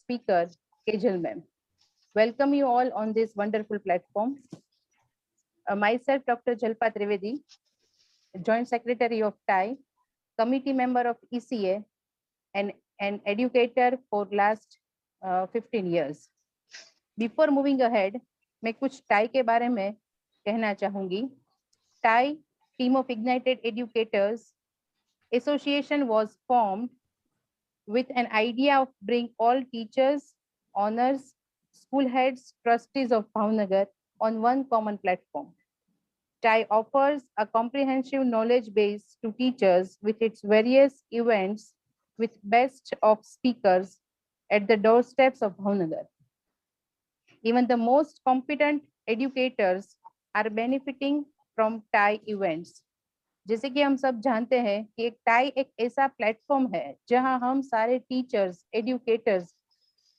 speaker, Kejal ma'am. Welcome you all on this wonderful platform. Myself, Dr. Jalpa Trivedi, Joint Secretary of TI, Committee Member of ECA, and an educator for last 15 years. Before moving ahead, मैं कुछ TI के बारे में कहना चाहूँगी. TI, Team of Ignited Educators Association, was formed with an idea of bring all teachers, honors, school heads, trustees of Bhavnagar on one common platform. TI offers a comprehensive knowledge base to teachers with its various events with best of speakers at the doorsteps of Bhavnagar. Even the most competent educators are benefiting from TI events. जैसे कि हम सब जानते हैं कि एक tie एक ऐसा प्लेटफॉर्म है जहां हम सारे टीचर्स, एजुकेटर्स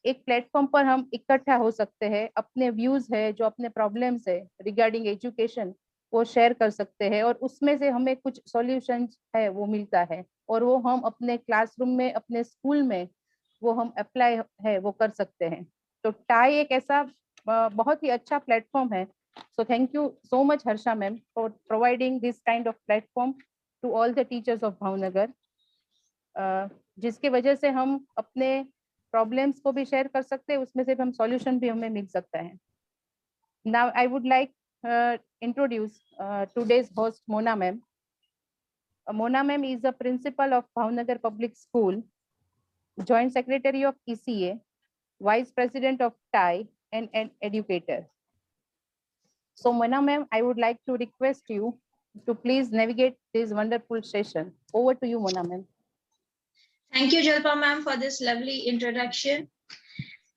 एक प्लेटफॉर्म पर हम इकट्ठा हो सकते हैं, अपने व्यूज है, जो अपने प्रॉब्लम्स है रिगार्डिंग एजुकेशन वो शेयर कर सकते हैं और उसमें से हमें कुछ सॉल्यूशंस है वो मिलता है और वो हम अपने क्लासरूम में, अपने स्कूल में वो हम अप्लाई है वो कर सकते हैं. तो टाई एक ऐसा बहुत ही अच्छा प्लेटफॉर्म है. So thank you so much, Harsha ma'am, for providing this kind of platform to all the teachers of Bhavnagar, जिसके वजह से हम अपने problems को भी share कर सकते हैं, उसमें से हम solution भी हमें मिल सकता है. Now I would like introduce today's host, Mona ma'am. Mona ma'am is the principal of Bhavnagar Public School, Joint Secretary of ECA, Vice President of TI, and an educator. So Mona ma'am, I would like to request you to please navigate this wonderful session. Over to you, Mona ma'am. Thank you, Jalpa ma'am, for this lovely introduction.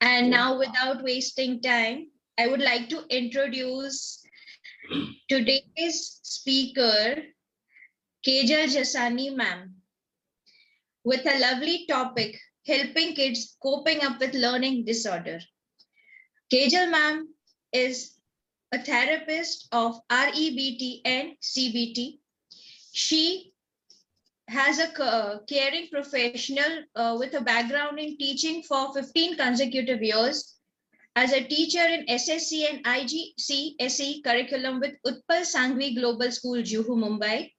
And now, without wasting time, I would like to introduce today's speaker, Kejal Jasani ma'am, with a lovely topic, helping kids coping up with learning disorder. Kejal ma'am is a therapist of REBT and CBT. She has a caring professional with a background in teaching for 15 consecutive years as a teacher in SSC and IGCSE curriculum with Utpal Sangvi Global School, Juhu, Mumbai.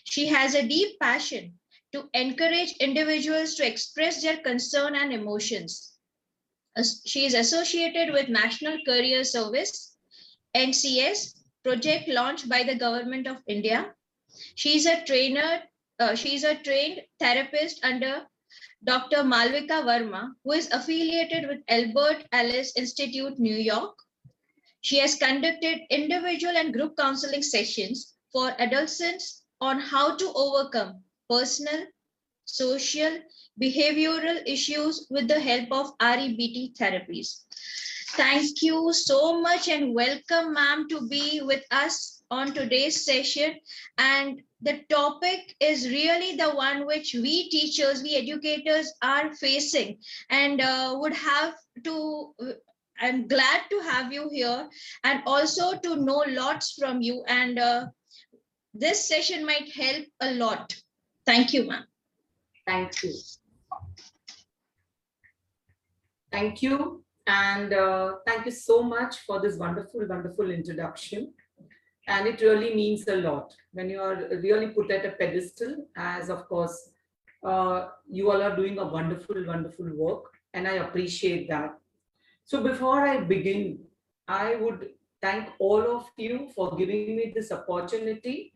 She has a deep passion to encourage individuals to express their concern and emotions. She is associated with National Career Service NCS project launched by the Government of India. She is a trained therapist under Dr. Malvika Verma, who is affiliated with Albert Ellis Institute, New York. She has conducted individual and group counseling sessions for adolescents on how to overcome personal, social, behavioral issues with the help of REBT therapies. Thank you so much and welcome, ma'am, to be with us on today's session. And the topic is really the one which we teachers, we educators are facing and would have to, I'm glad to have you here and also to know lots from you. And this session might help a lot. Thank you, ma'am. Thank you. Thank you. And thank you so much for this wonderful, wonderful introduction. And it really means a lot when you are really put at a pedestal, as of course, you all are doing a wonderful, wonderful work. And I appreciate that. So before I begin, I would thank all of you for giving me this opportunity.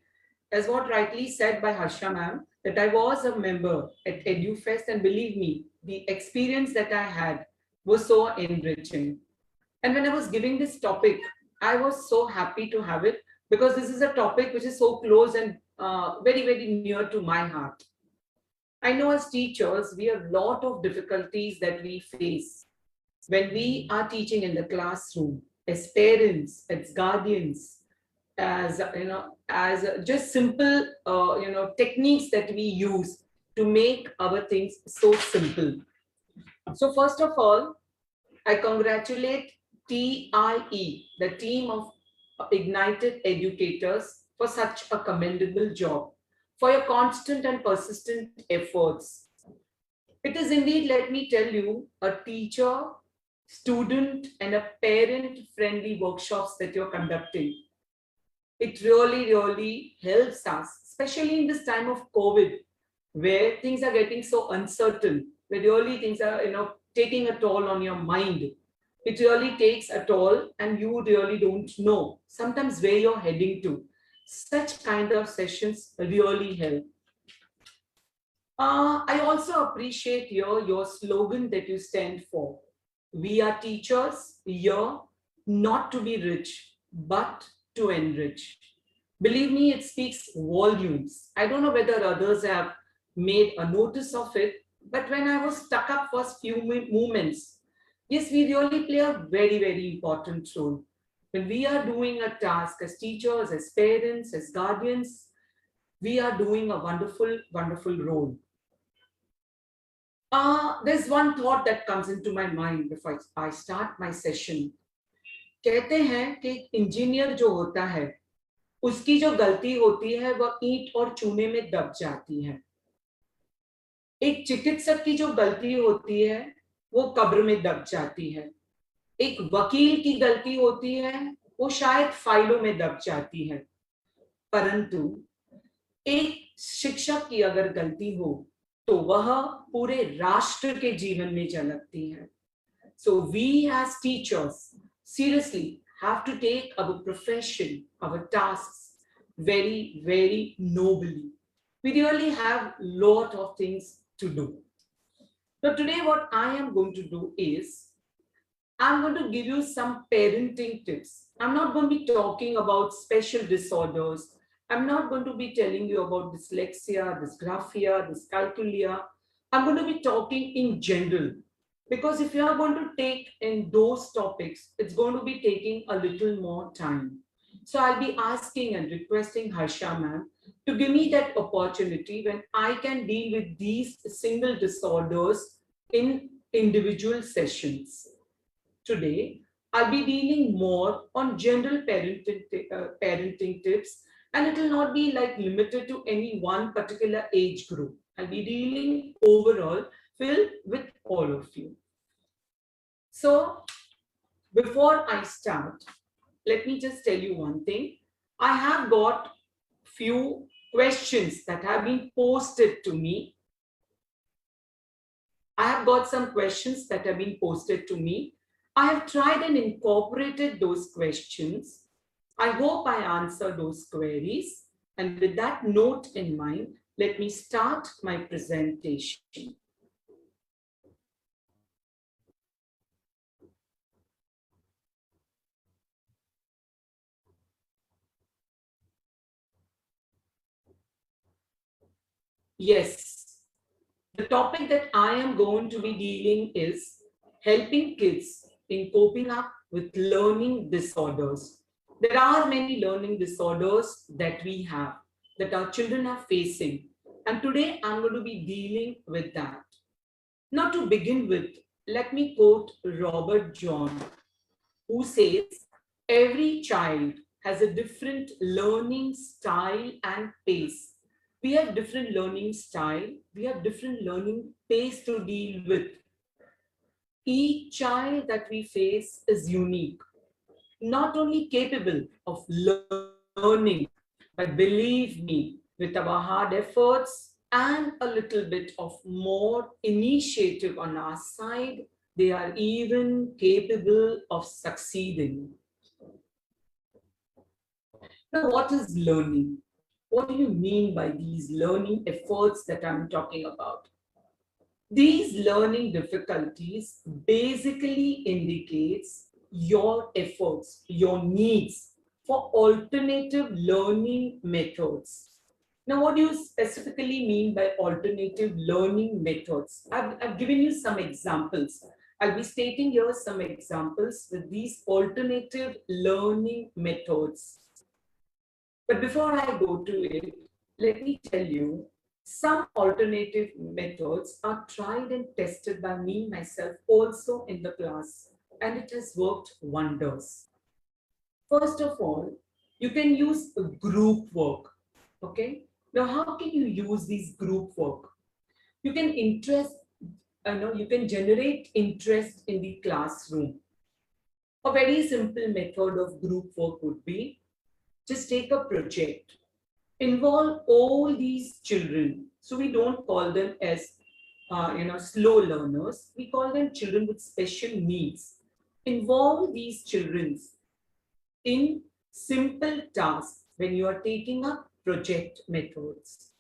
As what rightly said by Harsha ma'am, that I was a member at EduFest, and believe me, the experience that I had was so enriching. And when I was giving this topic, I was so happy to have it because this is a topic which is so close and very, very near to my heart. I know as teachers, we have a lot of difficulties that we face when we are teaching in the classroom, as parents, as guardians, as as just simple techniques that we use to make our things so simple. So first of all, I congratulate TIE, the team of Ignited Educators, for such a commendable job, for your constant and persistent efforts. It is indeed, let me tell you, a teacher, student, and a parent-friendly workshops that you're conducting. It really, really helps us, especially in this time of COVID, where things are getting so uncertain, where really things are, taking a toll on your mind. It really takes a toll, and you really don't know sometimes where you're heading to. Such kind of sessions really help. I also appreciate your slogan that you stand for. We are teachers here not to be rich, but to enrich. Believe me, it speaks volumes. I don't know whether others have made a notice of it, but when I was stuck up for few moments, yes, we really play a very, very important role. When we are doing a task as teachers, as parents, as guardians, we are doing a wonderful, wonderful role. There's one thought that comes into my mind before I start my session. कहते हैं कि engineer जो होता है उसकी जो गलती होती है वह ईंट और चूने में दब जाती है। एक चिकित्सक की जो गलती होती है वो कब्र में दब जाती है। एक वकील की गलती होती है वो शायद फाइलों में दब जाती है। परंतु एक शिक्षक की अगर गलती हो तो वह पूरे राष्ट्र के जीवन में झलकती है। So we as teachers seriously have to take our profession, our tasks very, very nobly. We really have a lot of things to do. So today what I am going to do is, I'm going to give you some parenting tips. I'm not going to be talking about special disorders. I'm not going to be telling you about dyslexia, dysgraphia, dyscalculia. I'm going to be talking in general. Because if you are going to take in those topics, it's going to be taking a little more time. So I'll be asking and requesting Harsha ma'am to give me that opportunity when I can deal with these single disorders in individual sessions. Today, I'll be dealing more on general parenting tips, and it will not be like limited to any one particular age group. I'll be dealing overall with all of you. So before I start, let me just tell you one thing. I have got few questions that have been posted to me. I have got some questions that have been posted to me. I have tried and incorporated those questions. I hope I answer those queries. And with that note in mind, let me start my presentation. Yes, the topic that I am going to be dealing is helping kids in coping up with learning disorders. There are many learning disorders that we have, that our children are facing. And today I'm going to be dealing with that. Now to begin with, let me quote Robert John, who says, every child has a different learning style and pace. We have different learning style, we have different learning pace to deal with. Each child that we face is unique, not only capable of learning, but believe me, with our hard efforts and a little bit of more initiative on our side, they are even capable of succeeding. Now, what is learning? What do you mean by these learning efforts that I'm talking about? These learning difficulties basically indicates your efforts, your needs for alternative learning methods. Now, what do you specifically mean by alternative learning methods? I've given you some examples. I'll be stating here some examples with these alternative learning methods. But before I go to it, let me tell you, some alternative methods are tried and tested by me myself also in the class, and it has worked wonders. First of all, you can use group work. Okay. Now, how can you use these group work? You can interest you can generate interest in the classroom. A very simple method of group work would be just take a project, involve all these children. So we don't call them as slow learners. We call them children with special needs. Involve these children in simple tasks when you are taking up project methods.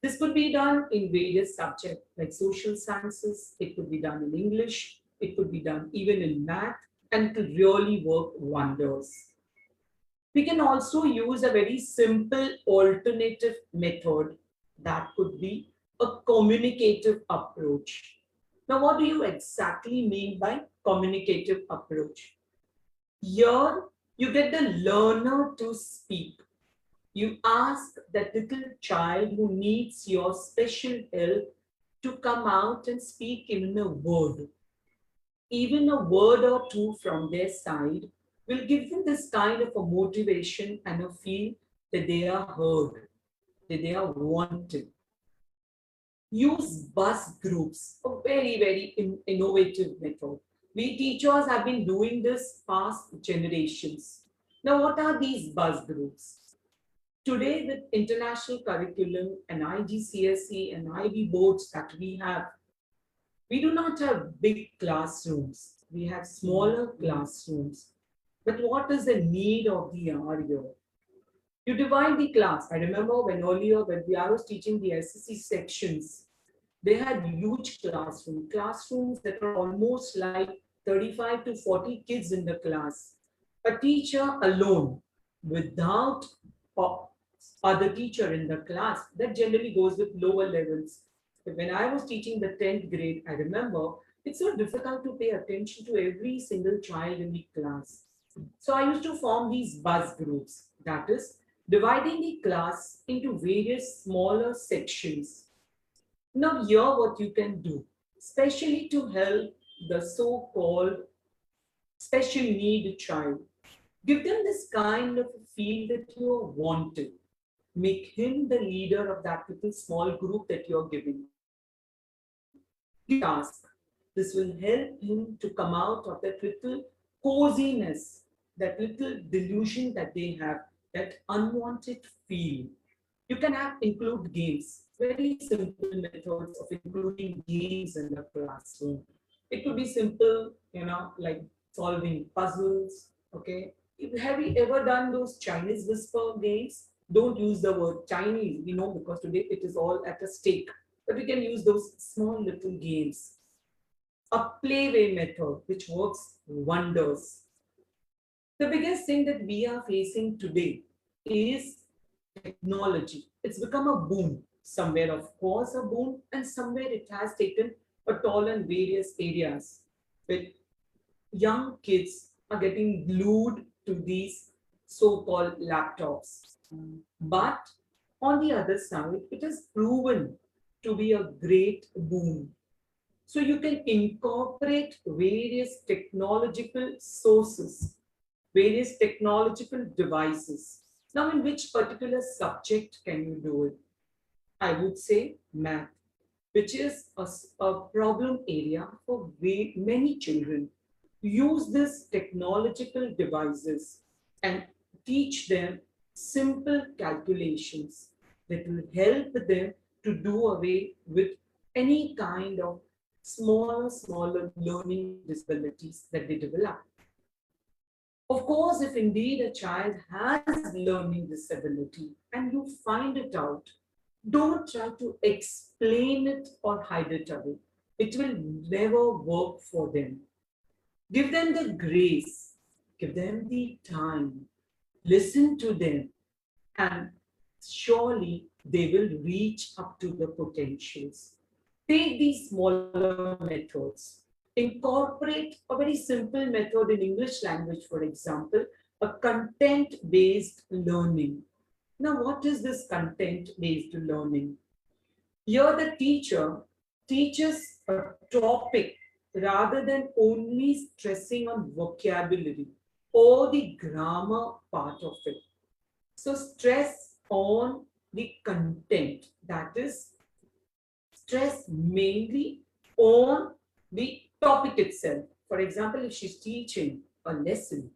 This could be done in various subjects like social sciences, it could be done in English, it could be done even in math, and it could really work wonders. We can also use a very simple alternative method that could be a communicative approach. Now, what do you exactly mean by communicative approach? Here, you get the learner to speak. You ask that little child who needs your special help to come out and speak in a word. Even a word or two from their side will give them this kind of a motivation and a feel that they are heard, that they are wanted. Use bus groups, a very, very innovative method. We teachers have been doing this past generations. Now, what are these bus groups? Today, with international curriculum and IGCSE and IB boards that we have, we do not have big classrooms. We have smaller classrooms. But what is the need of the hour here? You divide the class. I remember when earlier, when I was teaching the SSC sections, they had huge classrooms that are almost like 35 to 40 kids in the class. A teacher alone, without other teacher in the class, that generally goes with lower levels. But when I was teaching the 10th grade, I remember it's so difficult to pay attention to every single child in the class. So I used to form these buzz groups, that is, dividing the class into various smaller sections. Now, here what you can do, especially to help the so-called special need child, give them this kind of feel that you are wanted. Make him the leader of that little small group that you're giving. Task. This will help him to come out of that little coziness, that little delusion that they have, that unwanted feel. You can include games, very simple methods of including games in the classroom. It could be simple, like solving puzzles. Okay. Have you ever done those Chinese whisper games? Don't use the word Chinese, we know, because today it is all at a stake. But we can use those small little games. A playway method which works wonders. The biggest thing that we are facing today is technology. It's become a boom. Somewhere, of course, a boom, and somewhere it has taken a toll in various areas. But young kids are getting glued to these so-called laptops. But on the other side, it has proven to be a great boom. So you can incorporate various technological sources, various technological devices. Now, in which particular subject can you do it? I would say math, which is a problem area for many children. Use these technological devices and teach them simple calculations that will help them to do away with any kind of smaller learning disabilities that they develop. Of course, if indeed a child has learning disability and you find it out, don't try to explain it or hide it away. It will never work for them. Give them the grace, give them the time, listen to them, and surely they will reach up to the potentials. Take these smaller methods, incorporate a very simple method in English language, for example, a content-based learning. Now, what is this content-based learning? Here, the teacher teaches a topic rather than only stressing on vocabulary or the grammar part of it. So, stress on the content, that is, stress mainly on the topic itself. For example, if she's teaching a lesson,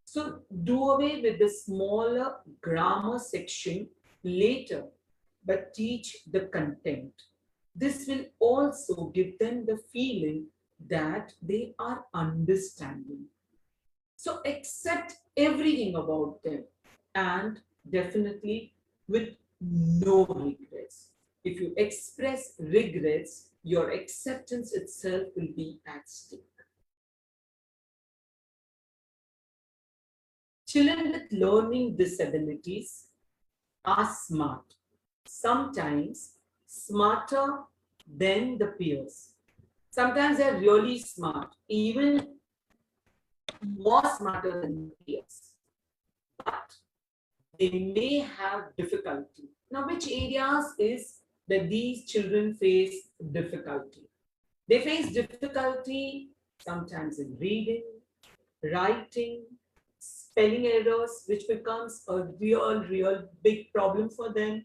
so do away with the smaller grammar section later, but teach the content. This will also give them the feeling that they are understanding. So accept everything about them and definitely with no regrets. If you express regrets, your acceptance itself will be at stake. Children with learning disabilities are smart, sometimes smarter than the peers. Sometimes they're really smart, even more smarter than the peers. But they may have difficulty. Now, which areas is that these children face difficulty? They face difficulty sometimes in reading, writing, spelling errors, which becomes a real big problem for them.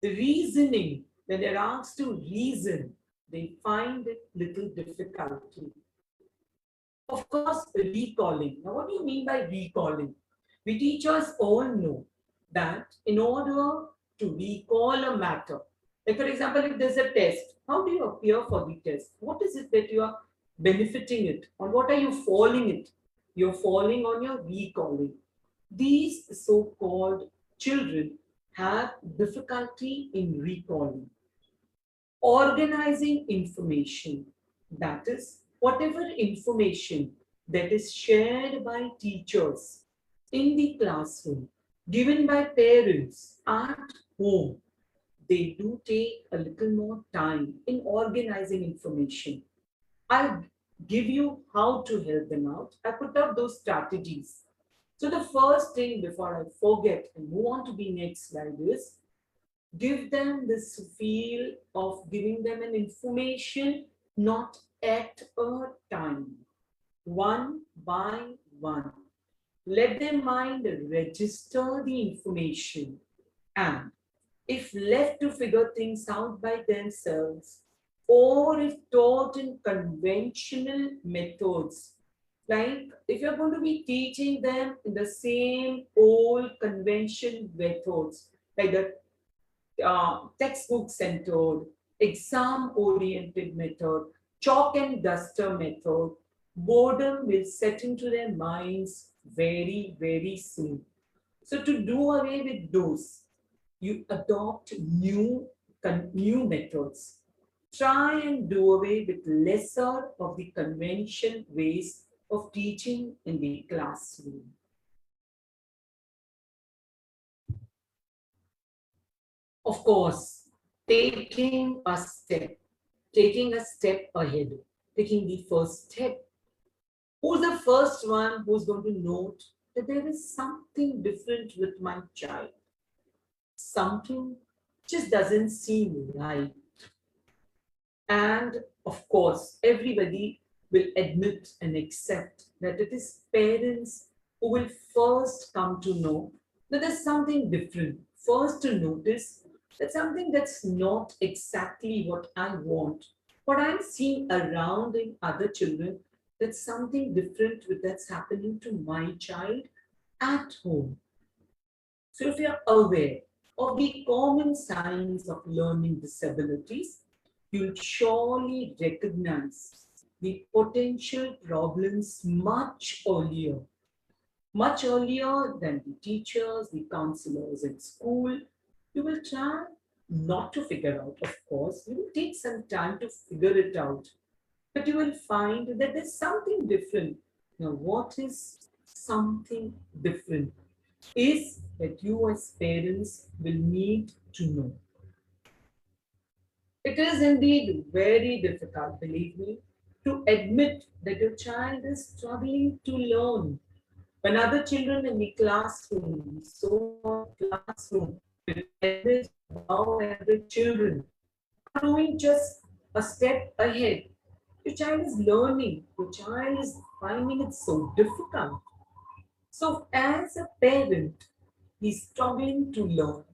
The reasoning, when they're asked to reason, they find it little difficulty. Of course, recalling. Now, what do you mean by recalling? We teachers all know that in order to recall a matter, like for example, if there's a test, how do you appear for the test? What is it that you are benefiting it? On what are you falling it? You're falling on your recalling. These so-called children have difficulty in recalling, organizing information. That is, whatever information that is shared by teachers in the classroom, given by parents at home, they do take a little more time in organizing information. I'll give you how to help them out. I put up those strategies. So the first thing before I forget and move on to the next slide is give them this feel of giving them an information not at a time, one by one. Let their mind register the information, and if left to figure things out by themselves, or if taught in conventional methods, like if you're going to be teaching them in the same old conventional methods, like the textbook centered, exam oriented method, chalk and duster method, boredom will set into their minds very soon. So to do away with those, you adopt new methods. Try and do away with lesser of the conventional ways of teaching in the classroom. Of course, taking a step ahead, taking the first step. Who's the first one who's going to note that there is something different with my child? Something just doesn't seem right. And of course, everybody will admit and accept that it is parents who will first come to know that there's something different. First to notice that something that's not exactly what I want, what I'm seeing around in other children, that's something different with that's happening to my child at home. So if you're aware of the common signs of learning disabilities, you'll surely recognize the potential problems much earlier than the teachers, the counselors at school. You will try not to figure out, of course. You will take some time to figure it out, but you will find that there's something different. Now, what is something different? Is that you as parents will need to know. It is indeed very difficult, believe me, to admit that your child is struggling to learn. When other children in the classroom, so-called classroom, with average, above average children, are doing just a step ahead. Your child is learning, your child is finding it so difficult. So, as a parent, he's struggling to learn.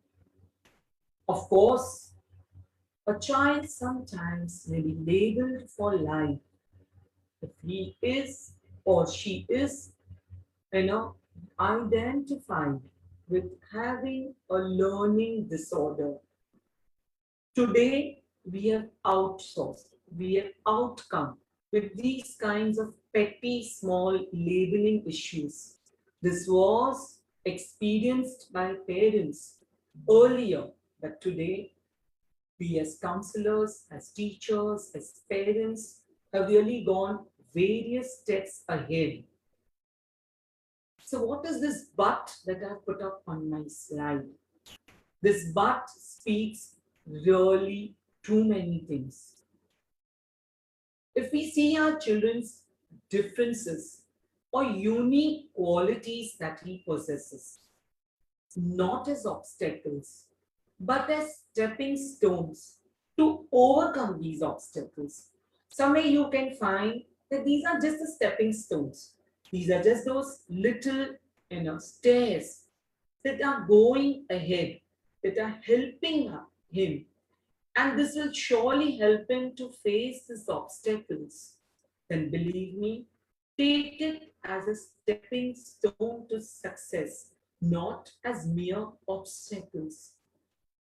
Of course, A child sometimes may be labeled for life if he is or she is, identified with having a learning disorder. Today, we have outsourced, we have outcome with these kinds of petty small labeling issues. This was experienced by parents earlier, but today we as counselors, as teachers, as parents have really gone various steps ahead. So what is this but that I've put up on my slide? This but speaks really too many things. If we see our children's differences or unique qualities that he possesses, not as obstacles, but as stepping stones to overcome these obstacles. Somewhere you can find that these are just the stepping stones. These are just those little, stairs that are going ahead, that are helping him. And this will surely help him to face these obstacles. Then believe me, take it as a stepping stone to success, not as mere obstacles.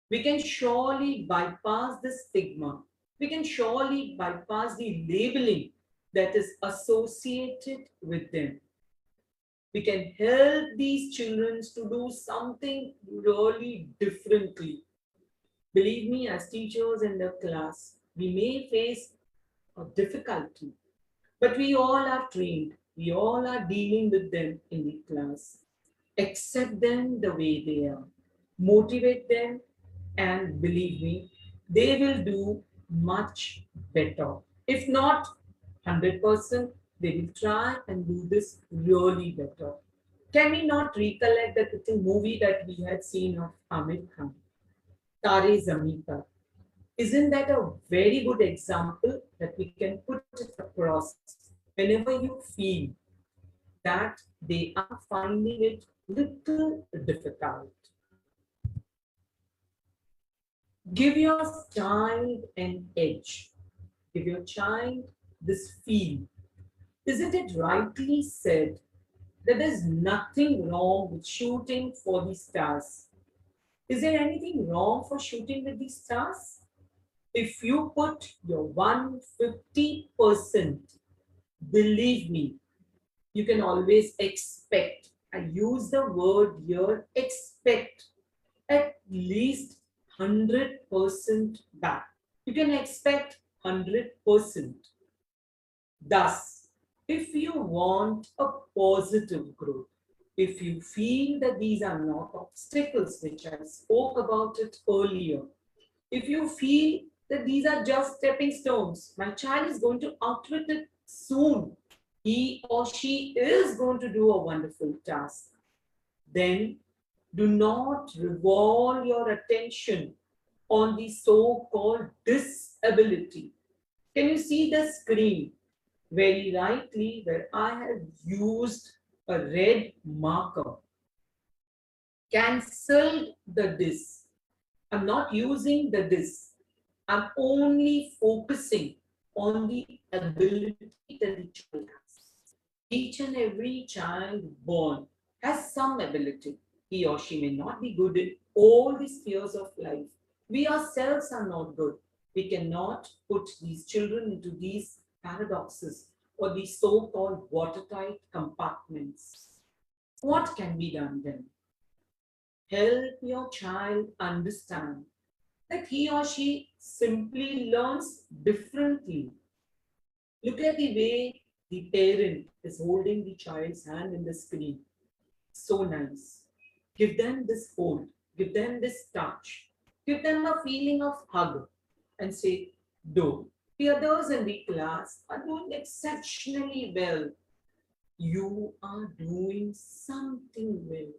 We can surely bypass the stigma. We can surely bypass the labeling that is associated with them. We can help these children to do something really differently. Believe me, as teachers in the class, we may face a difficulty, but we all are trained. We all are dealing with them in the class. Accept them the way they are. Motivate them, and believe me, they will do much better. If not 100%, they will try and do this really better. Can we not recollect that little movie that we had seen of Amir Khan, Tare Zameen Par? Isn't that a very good example that we can put it across whenever you feel that they are finding it little difficult? Give your child an edge. Give your child this feel. Isn't it rightly said that there's nothing wrong with shooting for the stars? Is there anything wrong for shooting with the stars? If you put your 150%, believe me, you can always expect. I use the word here, expect at least 100% back. You can expect 100%. Thus, if you want a positive growth, if you feel that these are not obstacles, which I spoke about it earlier, if you feel that these are just stepping stones, my child is going to outwit it soon, he or she is going to do a wonderful task, then do not revolve your attention on the so-called disability. Can you see the screen? Very rightly, where I have used a red marker. Cancel the this. I'm not using the this. I'm only focusing on the ability that the child has. Each and every child born has some ability. He or she may not be good in all the spheres of life. We ourselves are not good. We cannot put these children into these paradoxes or these so-called watertight compartments. What can be done then? Help your child understand that he or she simply learns differently. Look at the way the parent is holding the child's hand in the screen. So nice. Give them this hold, give them this touch, give them a feeling of hug and say, do. The others in the class are doing exceptionally well. You are doing something well.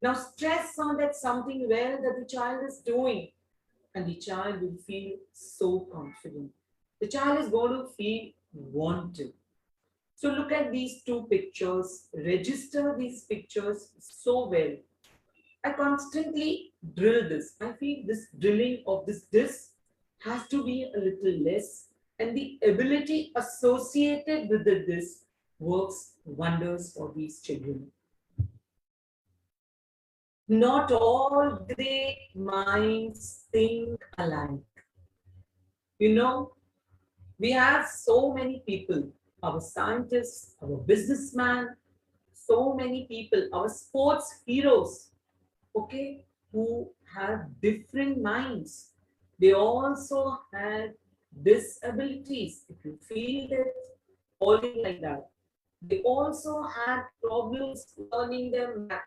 Now stress on that something well that the child is doing, and the child will feel so confident. The child is going to feel wanted. So look at these two pictures, register these pictures so well. I constantly drill this. I feel this drilling of this has to be a little less, and the ability associated with this works wonders for these children. Not all great minds think alike. You know, we have so many people, our scientists, our businessmen, so many people, our sports heroes, okay, who have different minds. They also had disabilities, if you feel it, falling like that. They also had problems learning their math.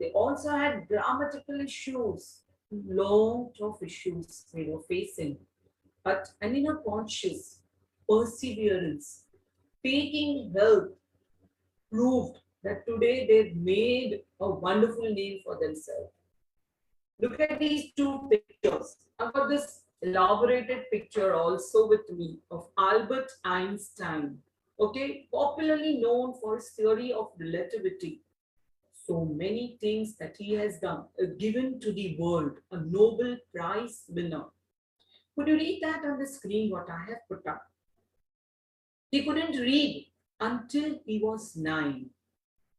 They also had grammatical issues, lot of issues they were facing. But an inner conscious perseverance, taking help, proved that today they've made a wonderful name for themselves. Look at these two pictures. I've got this elaborated picture also with me of Albert Einstein, okay, popularly known for his theory of relativity. So many things that he has done, given to the world, a Nobel Prize winner. Could you read that on the screen, what I have put up? He couldn't read until he was 9.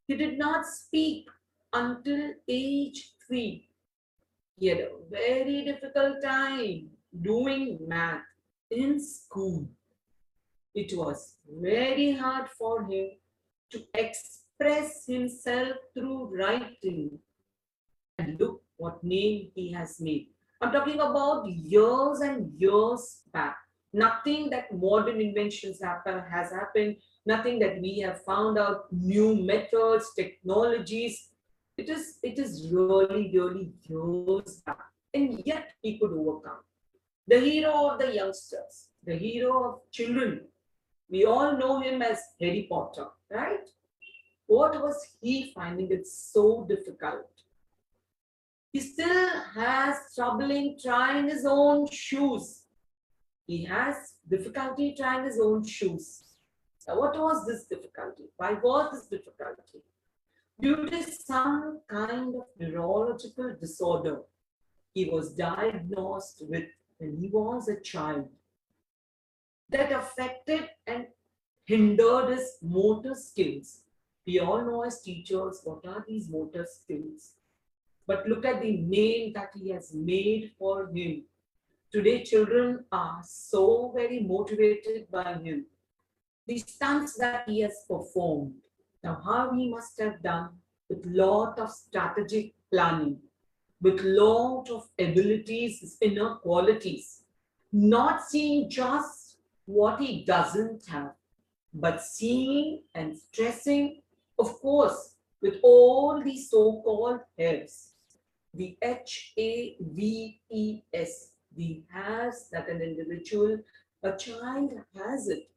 He did not speak until age 3. He had a very difficult time doing math in school. It was very hard for him to express himself through writing. And look what name he has made. I'm talking about years and years back. Nothing that modern inventions has happened, nothing that we have found out, new methods, technologies. It is really, really years back. And yet he could overcome. The hero of the youngsters, the hero of children. We all know him as Harry Potter, right? What was he finding it so difficult? He still has trouble in trying his own shoes. He has difficulty trying his own shoes. Now, what was this difficulty? Why was this difficulty? Due to some kind of neurological disorder he was diagnosed with when he was a child that affected and hindered his motor skills. We all know as teachers what are these motor skills. But look at the name that he has made for him. Today, children are so very motivated by him. The stunts that he has performed. Now, how he must have done with lot of strategic planning, with lot of abilities, his inner qualities, not seeing just what he doesn't have, but seeing and stressing, of course, with all these so-called haves, the HAVES, the has that an individual, a child has it.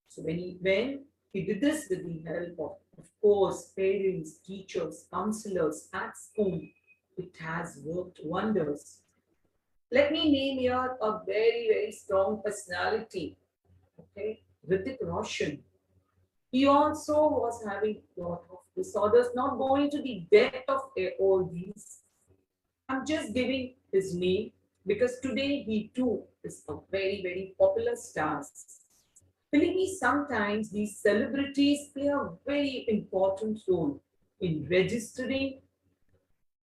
So when he did this with the help of course, parents, teachers, counselors at school, it has worked wonders. Let me name here a very, very strong personality. Okay, Hrithik Roshan. He also was having a lot of disorders, not going to the depth of all these. I'm just giving his name because today he too is a very, very popular star. Believe me, sometimes these celebrities play a very important role in registering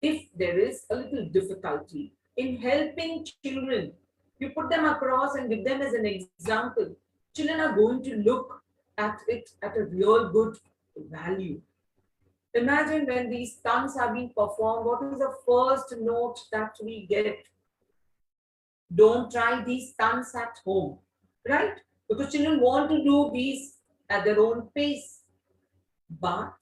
if there is a little difficulty in helping children. You put them across and give them as an example. Children are going to look at it at a real good value. Imagine when these stunts are being performed, what is the first note that we get? Don't try these stunts at home, right? Because children want to do these at their own pace. But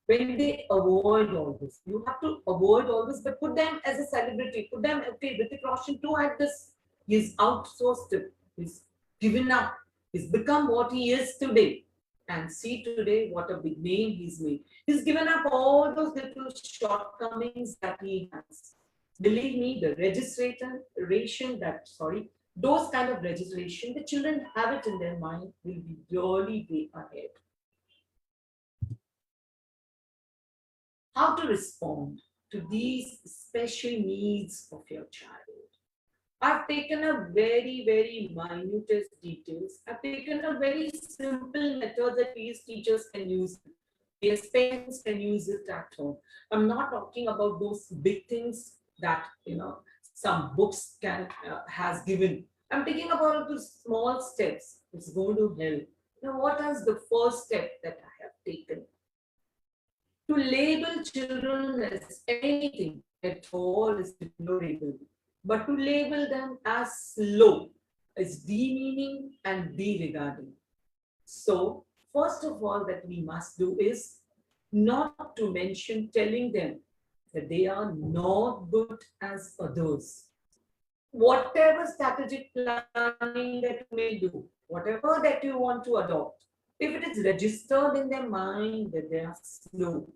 when they avoid all this, you have to avoid all this, but put them as a celebrity. Put them, okay, Hrithik Roshan too had this. He's outsourced it. He's given up. He's become what he is today. And see today what a big name he's made. He's given up all those little shortcomings that he has. Believe me, the those kind of registration, the children have it in their mind, will be really way ahead. How to respond to these special needs of your child? I've taken a very, very minutest details. I've taken a very simple method that these teachers can use. We as parents can use it at home. I'm not talking about those big things that some books can has given. I'm thinking about the small steps. It's going to help. Now, what is the first step that I have taken? To label children as anything at all is deplorable, but to label them as slow is demeaning and deregarding. So, first of all, that we must do is not to mention telling them that they are not good as others. Whatever strategic planning that you may do, whatever that you want to adopt, if it is registered in their mind that they are slow,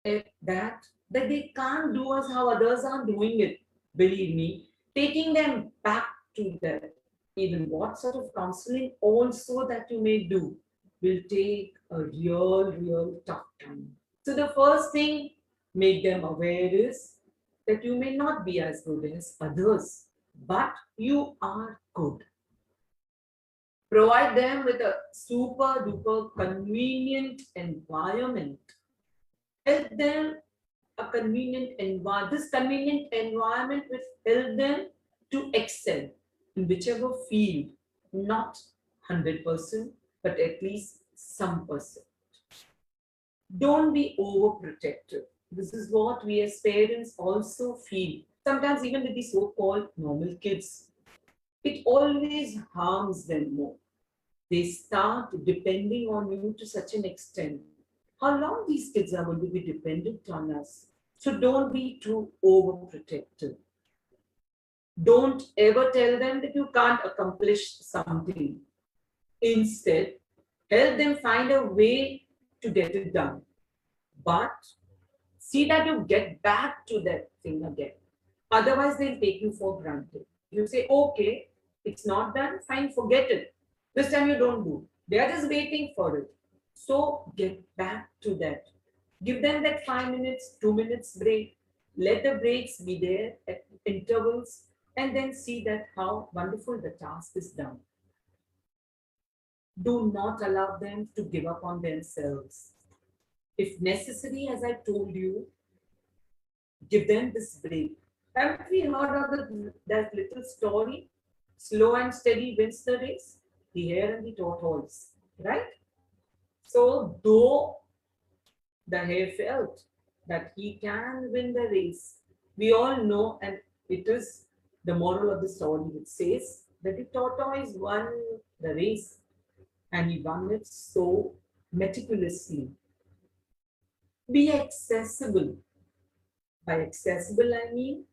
that they can't do as how others are doing it, believe me, taking them back to that, even what sort of counseling also that you may do, will take a real tough time. So the first thing, make them aware is that you may not be as good as others, but you are good. Provide them with a super duper convenient environment. Help them a convenient environment. This convenient environment will help them to excel in whichever field, not 100%, but at least some percent. Don't be overprotective. This is what we as parents also feel. Sometimes even with the so-called normal kids, it always harms them more. They start depending on you to such an extent. How long these kids are going to be dependent on us? So don't be too overprotective. Don't ever tell them that you can't accomplish something. Instead, help them find a way to get it done. But see that you get back to that thing again. Otherwise, they'll take you for granted. You say, okay, it's not done, fine, forget it. This time you don't do. They are just waiting for it. So get back to that. Give them that 5 minutes, 2 minutes break. Let the breaks be there at intervals and then see that how wonderful the task is done. Do not allow them to give up on themselves. If necessary, as I told you, give them this break. Haven't we heard of that little story? Slow and steady wins the race. The hare and the tortoise, right? So, though the hare felt that he can win the race, we all know, and it is the moral of the story which says that the tortoise won the race and he won it so meticulously. Be accessible. By accessible, I mean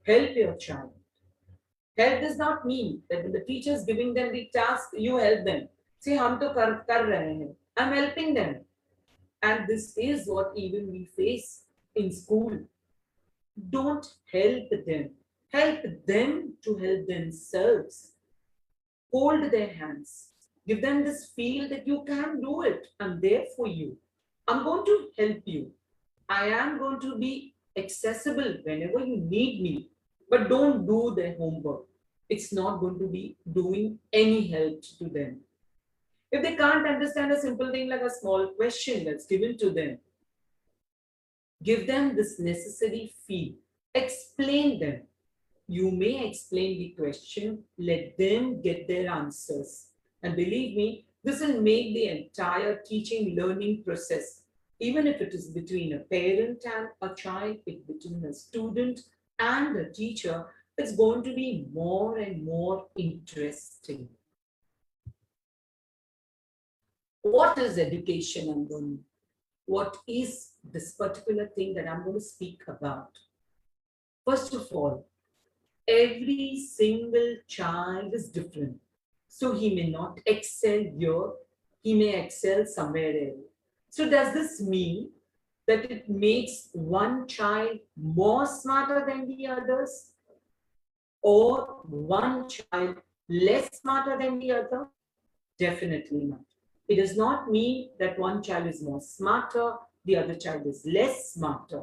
help your child. Help does not mean that when the teacher is giving them the task, you help them. See, hum to kar rahe hain. I'm helping them. And this is what even we face in school. Don't help them. Help them to help themselves. Hold their hands. Give them this feel that you can do it. I'm there for you. I'm going to help you. I am going to be accessible whenever you need me. But don't do their homework. It's not going to be doing any help to them. If they can't understand a simple thing like a small question that's given to them, give them this necessary feel. Explain them. You may explain the question, let them get their answers. And believe me, this will make the entire teaching learning process, even if it is between a parent and a child, if between a student and a teacher, it's going to be more and more interesting. What is education, I'm going? What is this particular thing that I'm going to speak about? First of all, every single child is different. So he may not excel here, he may excel somewhere else. So does this mean that it makes one child more smarter than the others? Or one child less smarter than the other? Definitely not. It does not mean that one child is more smarter, the other child is less smarter.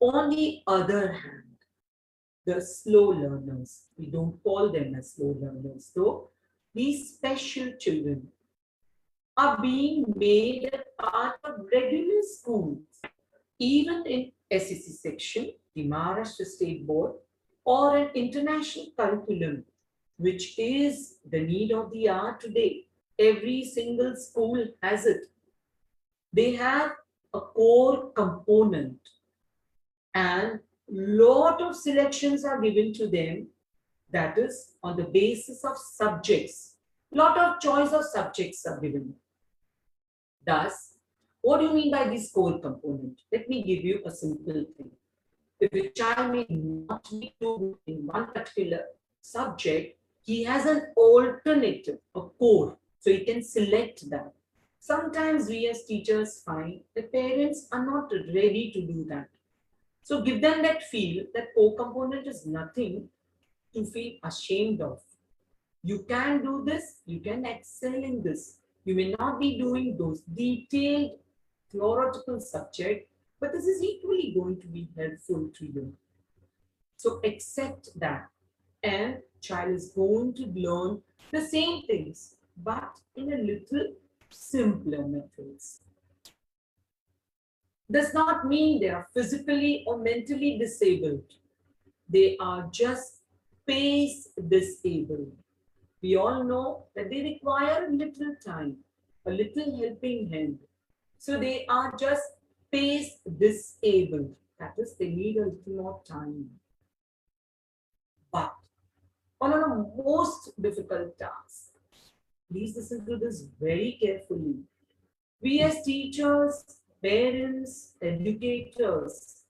On the other hand, the slow learners. We don't call them as slow learners, though. These special children are being made a part of regular schools, even in SEC section, the Maharashtra State Board, or an international curriculum, which is the need of the hour today. Every single school has it. They have a core component, and lot of selections are given to them, that is on the basis of subjects. Lot of choice of subjects are given. Thus, what do you mean by this core component? Let me give you a simple thing. If a child may not be too good in one particular subject, he has an alternative, a core, so he can select that. Sometimes we as teachers find the parents are not ready to do that. So give them that feel that core component is nothing to feel ashamed of. You can do this, you can excel in this. You may not be doing those detailed theoretical subject, but this is equally going to be helpful to you. So accept that, and child is going to learn the same things, but in a little simpler methods. Does not mean they are physically or mentally disabled. They are just pace disabled. We all know that they require a little time, a little helping hand. So they are just pace disabled. That is, they need a little more time. But on a most difficult task, please listen to this very carefully. We as teachers, parents, educators,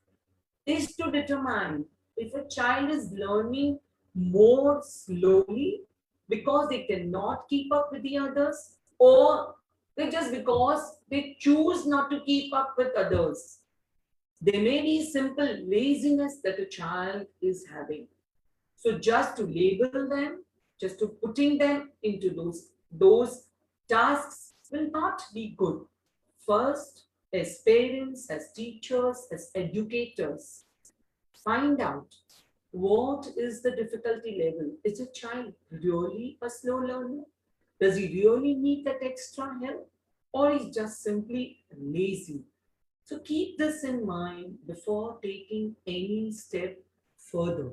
is to determine if a child is learning more slowly because they cannot keep up with the others, or they just because they choose not to keep up with others. There may be simple laziness that a child is having. So just to label them, just to putting them into those tasks will not be good. First, as parents, as teachers, as educators, find out what is the difficulty level. Is a child really a slow learner? Does he really need that extra help? Or is just simply lazy? So keep this in mind before taking any step further.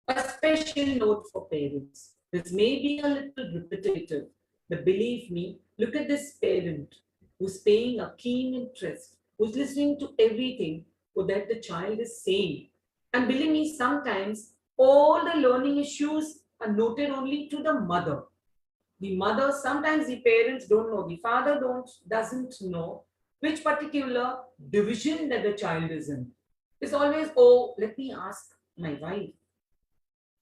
A special note for parents. This may be a little repetitive, but believe me, look at this parent who's paying a keen interest, who's listening to everything that the child is saying. And believe me, sometimes all the learning issues are noted only to the mother. The mother, sometimes the parents don't know, the father doesn't know which particular division that the child is in. It's always, oh, let me ask my wife.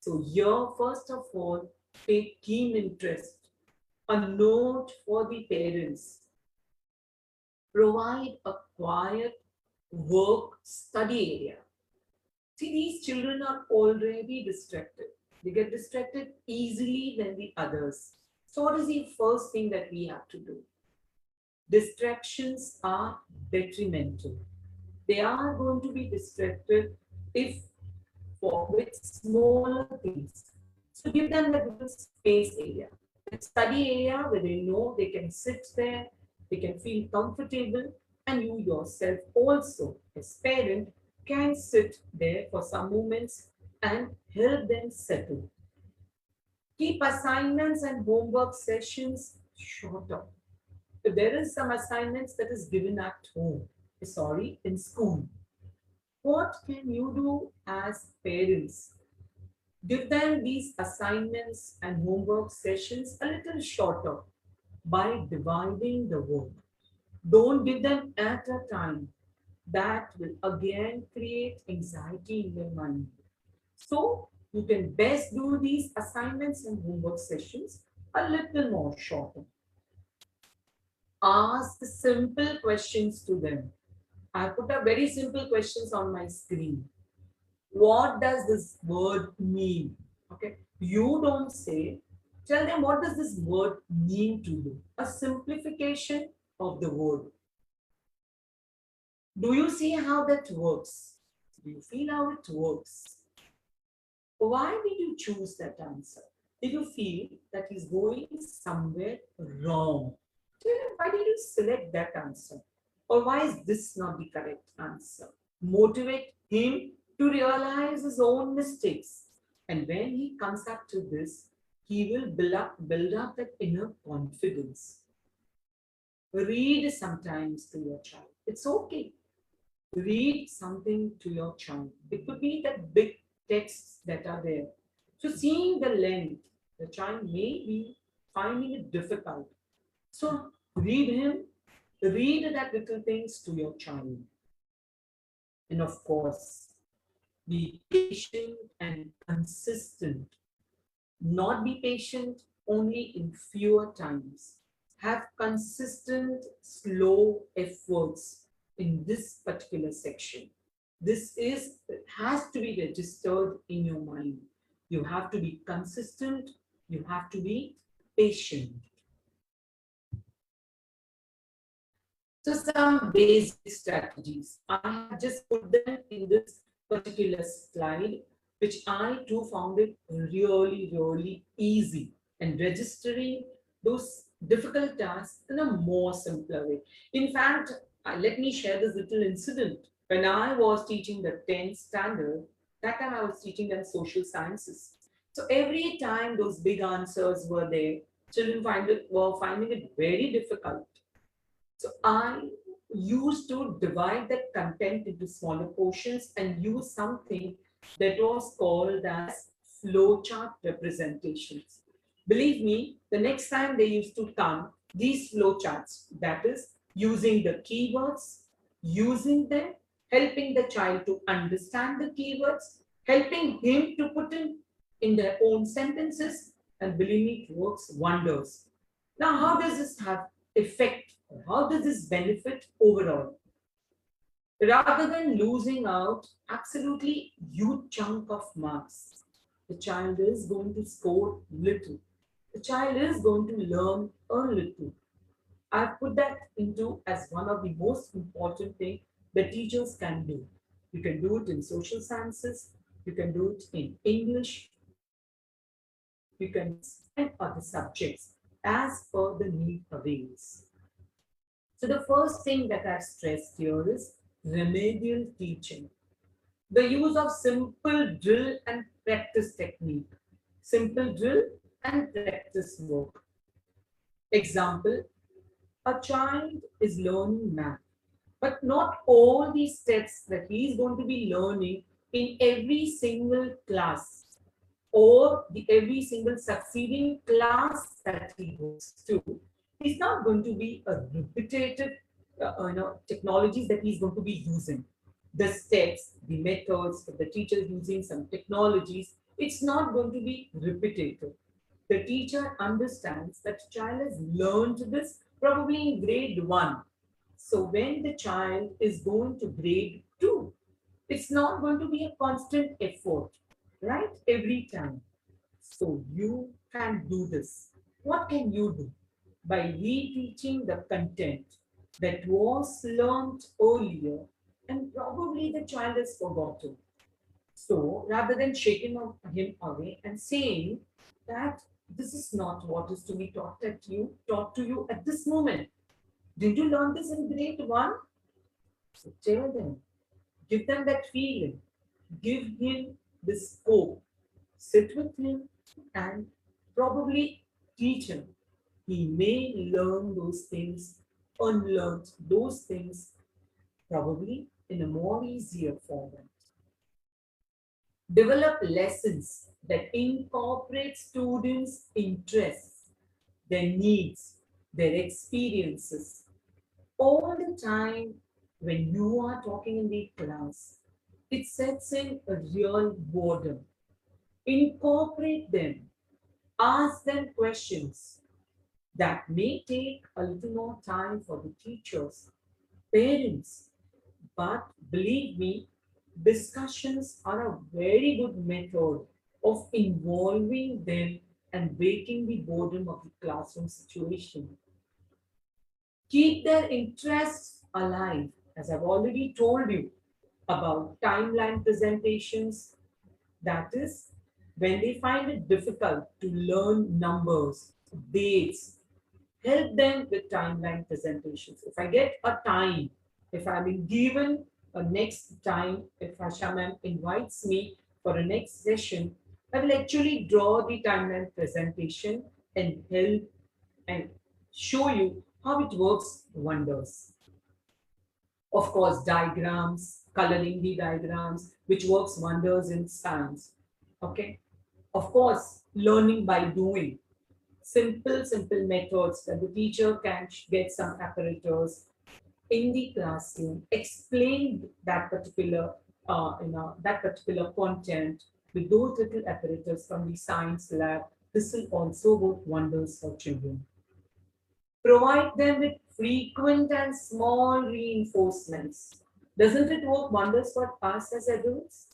So here, first of all, take keen interest. A note for the parents. Provide a quiet work study area. See, these children are already distracted. They get distracted easily than the others. So what is the first thing that we have to do? Distractions are detrimental. They are going to be distracted if with smaller things. So give them that little space area, that study area where they know they can sit there, they can feel comfortable, and you yourself also, as parent, can sit there for some moments and help them settle. Keep assignments and homework sessions shorter. If there is some assignments that is given at home, in school, what can you do as parents? Give them these assignments and homework sessions a little shorter by dividing the work. Don't give them at a time. That will again create anxiety in their mind. So you can best do these assignments and homework sessions a little more shorter. Ask simple questions to them. I put up very simple questions on my screen. What does this word mean? Okay, you don't say, tell them what does this word mean to you? A simplification of the word. Do you see how that works? Do you feel how it works? Why did you choose that answer? Did you feel that he's going somewhere wrong? Why did you select that answer? Or why is this not the correct answer? Motivate him to realize his own mistakes. And when he comes up to this, he will build up that inner confidence. Read sometimes to your child. It's okay. Read something to your child. It could be the big texts that are there. So seeing the length, the child may be finding it difficult. So read that little things to your child. And of course, be patient and consistent. Not be patient only in fewer times. Have consistent, slow efforts in this particular section. This has to be registered in your mind. You have to be consistent. You have to be patient. So some basic strategies. I have just put them in this particular slide, which I too found it really, really easy and registering those difficult tasks in a more simpler way. In fact, let me share this little incident. When I was teaching the 10th standard, that time I was teaching them social sciences. So every time those big answers were there, children were finding it very difficult. So I used to divide that content into smaller portions and use something that was called as flowchart representations. Believe me, the next time they used to come, these flowcharts, that is, using the keywords, using them, helping the child to understand the keywords, helping him to put in their own sentences, and believe me, it works wonders. Now, how does this have effect? How does this benefit overall? Rather than losing out absolutely huge chunk of marks, the child is going to score little. The child is going to learn a little. I've put that into as one of the most important things that teachers can do. You can do it in social sciences, you can do it in English, you can do it in maths and other subjects as per the need avails. So the first thing that I've stressed here is remedial teaching. The use of simple drill and practice technique. Simple drill and practice work. Example, a child is learning math, but not all these steps that he is going to be learning in every single class or every single succeeding class that he goes to is not going to be a repetitive technologies that he's going to be using. The steps, the methods, if the teacher is using some technologies, it's not going to be repetitive. The teacher understands that child has learned this probably in grade 1. So when the child is going to grade 2, it's not going to be a constant effort, right? Every time. So you can do this. What can you do? By reteaching the content that was learned earlier and probably the child has forgotten. So rather than shaking him away and saying that this is not what is to be taught to you at this moment. Did you learn this in grade 1? So tell them, give them that feeling, give him the scope, sit with him and probably teach him. He may learn those things, unlearn those things, probably in a more easier format. Develop lessons that incorporate students' interests, their needs, their experiences. All the time when you are talking in the class, it sets in a real boredom. Incorporate them, ask them questions that may take a little more time for the teachers, parents, but believe me, discussions are a very good method of involving them and breaking the boredom of the classroom situation. Keep their interests alive, as I've already told you. about timeline presentations. That is, when they find it difficult to learn numbers, dates, help them with timeline presentations. If I get a time, if I've been given a next time, if Asha ma'am invites me for a next session, I will actually draw the timeline presentation and help and show you how it works wonders. Of course, diagrams, coloring the diagrams, which works wonders in science. Okay. Of course, learning by doing. Simple methods that the teacher can get some apparatus in the classroom, explain that particular, that particular content with those little apparatus from the science lab. This will also work wonders for children. Provide them with frequent and small reinforcements. Doesn't it work wonders for us as adults?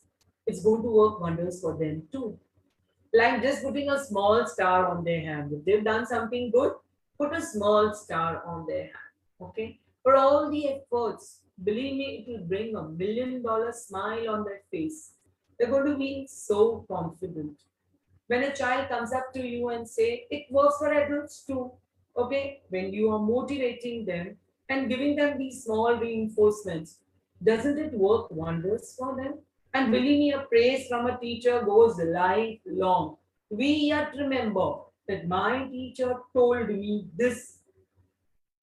It's going to work wonders for them too. Like just putting a small star on their hand. If they've done something good, put a small star on their hand. Okay? For all the efforts, believe me, it will bring $1 million smile on their face. They're going to be so confident. When a child comes up to you and say, it works for adults too. Okay, when you are motivating them and giving them these small reinforcements, doesn't it work wonders for them? And believe me, a praise from a teacher goes lifelong. We yet remember that my teacher told me this.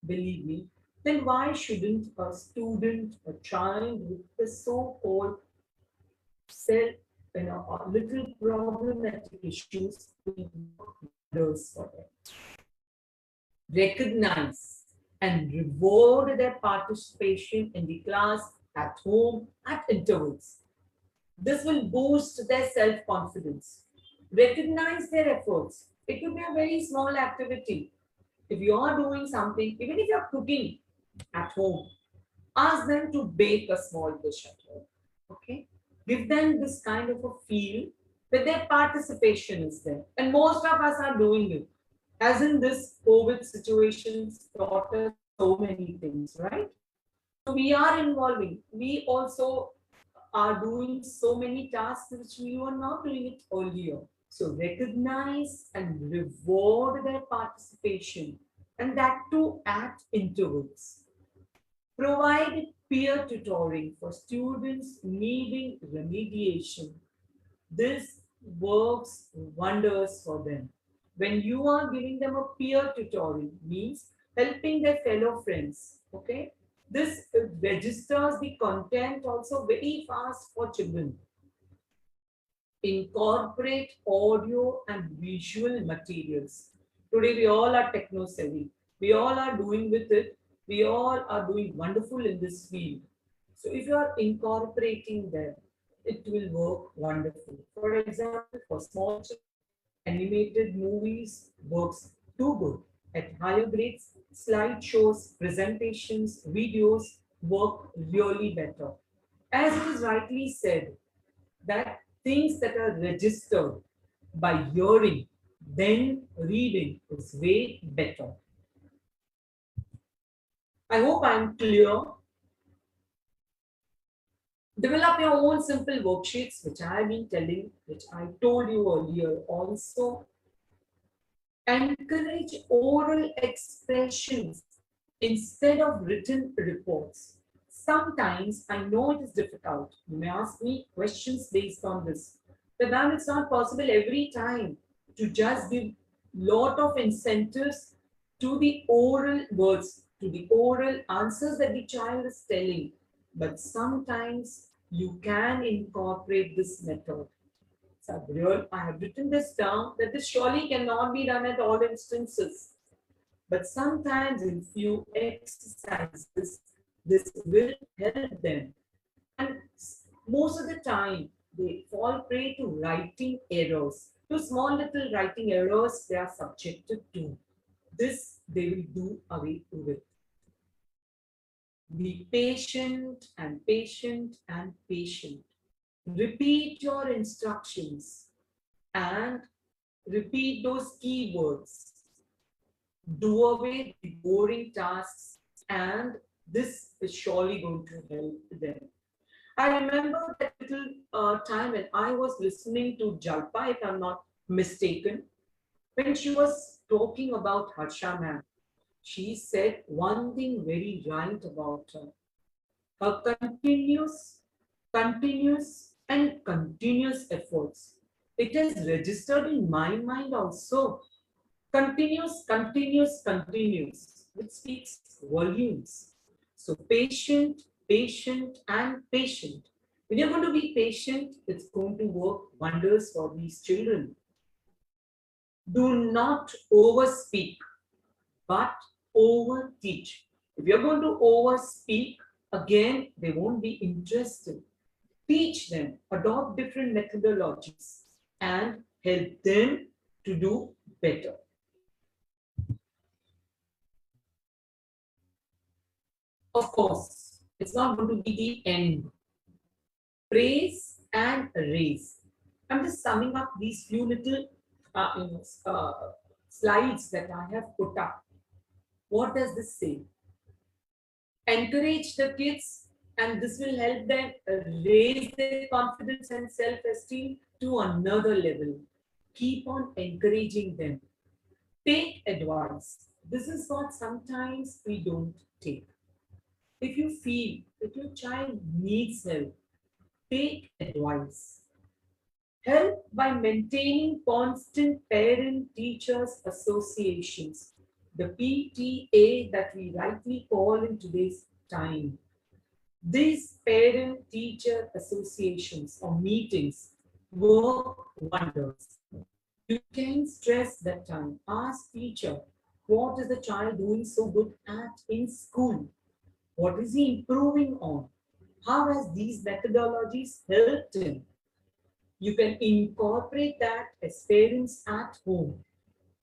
Believe me, then why shouldn't a student, a child with the so-called self, little problematic issues will work wonders for them? Recognize and reward their participation in the class, at home, at intervals. This will boost their self-confidence. Recognize their efforts. It could be a very small activity. If you are doing something, even if you are cooking at home, ask them to bake a small dish at home. Okay? Give them this kind of a feel that their participation is there. And most of us are doing it. As in this COVID situation taught us so many things, right? So we are involving. We also are doing so many tasks which we were not doing it earlier. So recognize and reward their participation, and that too at intervals. Provide peer tutoring for students needing remediation. This works wonders for them. When you are giving them a peer tutoring, means helping their fellow friends. Okay, this registers the content also very fast for children. Incorporate audio and visual materials. Today we all are techno savvy. We all are doing with it. We all are doing wonderful in this field. So if you are incorporating them, it will work wonderful. For example, for small children, animated movies works too good. At higher grades, slideshows, presentations, videos work really better. As it is rightly said, that things that are registered by hearing, then reading is way better. I hope I am clear. Develop your own simple worksheets, which I have been telling, which I told you earlier also. Encourage oral expressions instead of written reports. Sometimes I know it is difficult. You may ask me questions based on this. But then it's not possible every time to just give lot of incentives to the oral words, to the oral answers that the child is telling. But sometimes you can incorporate this method. So I have written this down that this surely cannot be done at all instances. But sometimes in few exercises, this will help them. And most of the time, they fall prey to writing errors. To small little writing errors they are subjected to. This they will do away with. Be patient and patient and patient. Repeat your instructions and repeat those keywords. Do away the boring tasks, and this is surely going to help them. I remember that little time when I was listening to Jalpa, if I'm not mistaken, when she was talking about Harsha ma'am. She said one thing very right about her. Her and continuous efforts. It has registered in my mind also. Continuous, which speaks volumes. So patient, and patient. When you're going to be patient, it's going to work wonders for these children. Do not overspeak, but over teach. If you're going to over speak, again, they won't be interested. Teach them, adopt different methodologies, and help them to do better. Of course, it's not going to be the end. Praise and raise. I'm just summing up these few little slides that I have put up. What does this say? Encourage the kids, and this will help them raise their confidence and self-esteem to another level. Keep on encouraging them. Take advice. This is what sometimes we don't take. If you feel that your child needs help, take advice. Help by maintaining constant parent teachers associations, the PTA that we rightly call in today's time. These parent teacher associations or meetings work wonders. You can stress that time. Ask teacher, what is the child doing so good at in school? What is he improving on? How has these methodologies helped him? You can incorporate that as parents at home.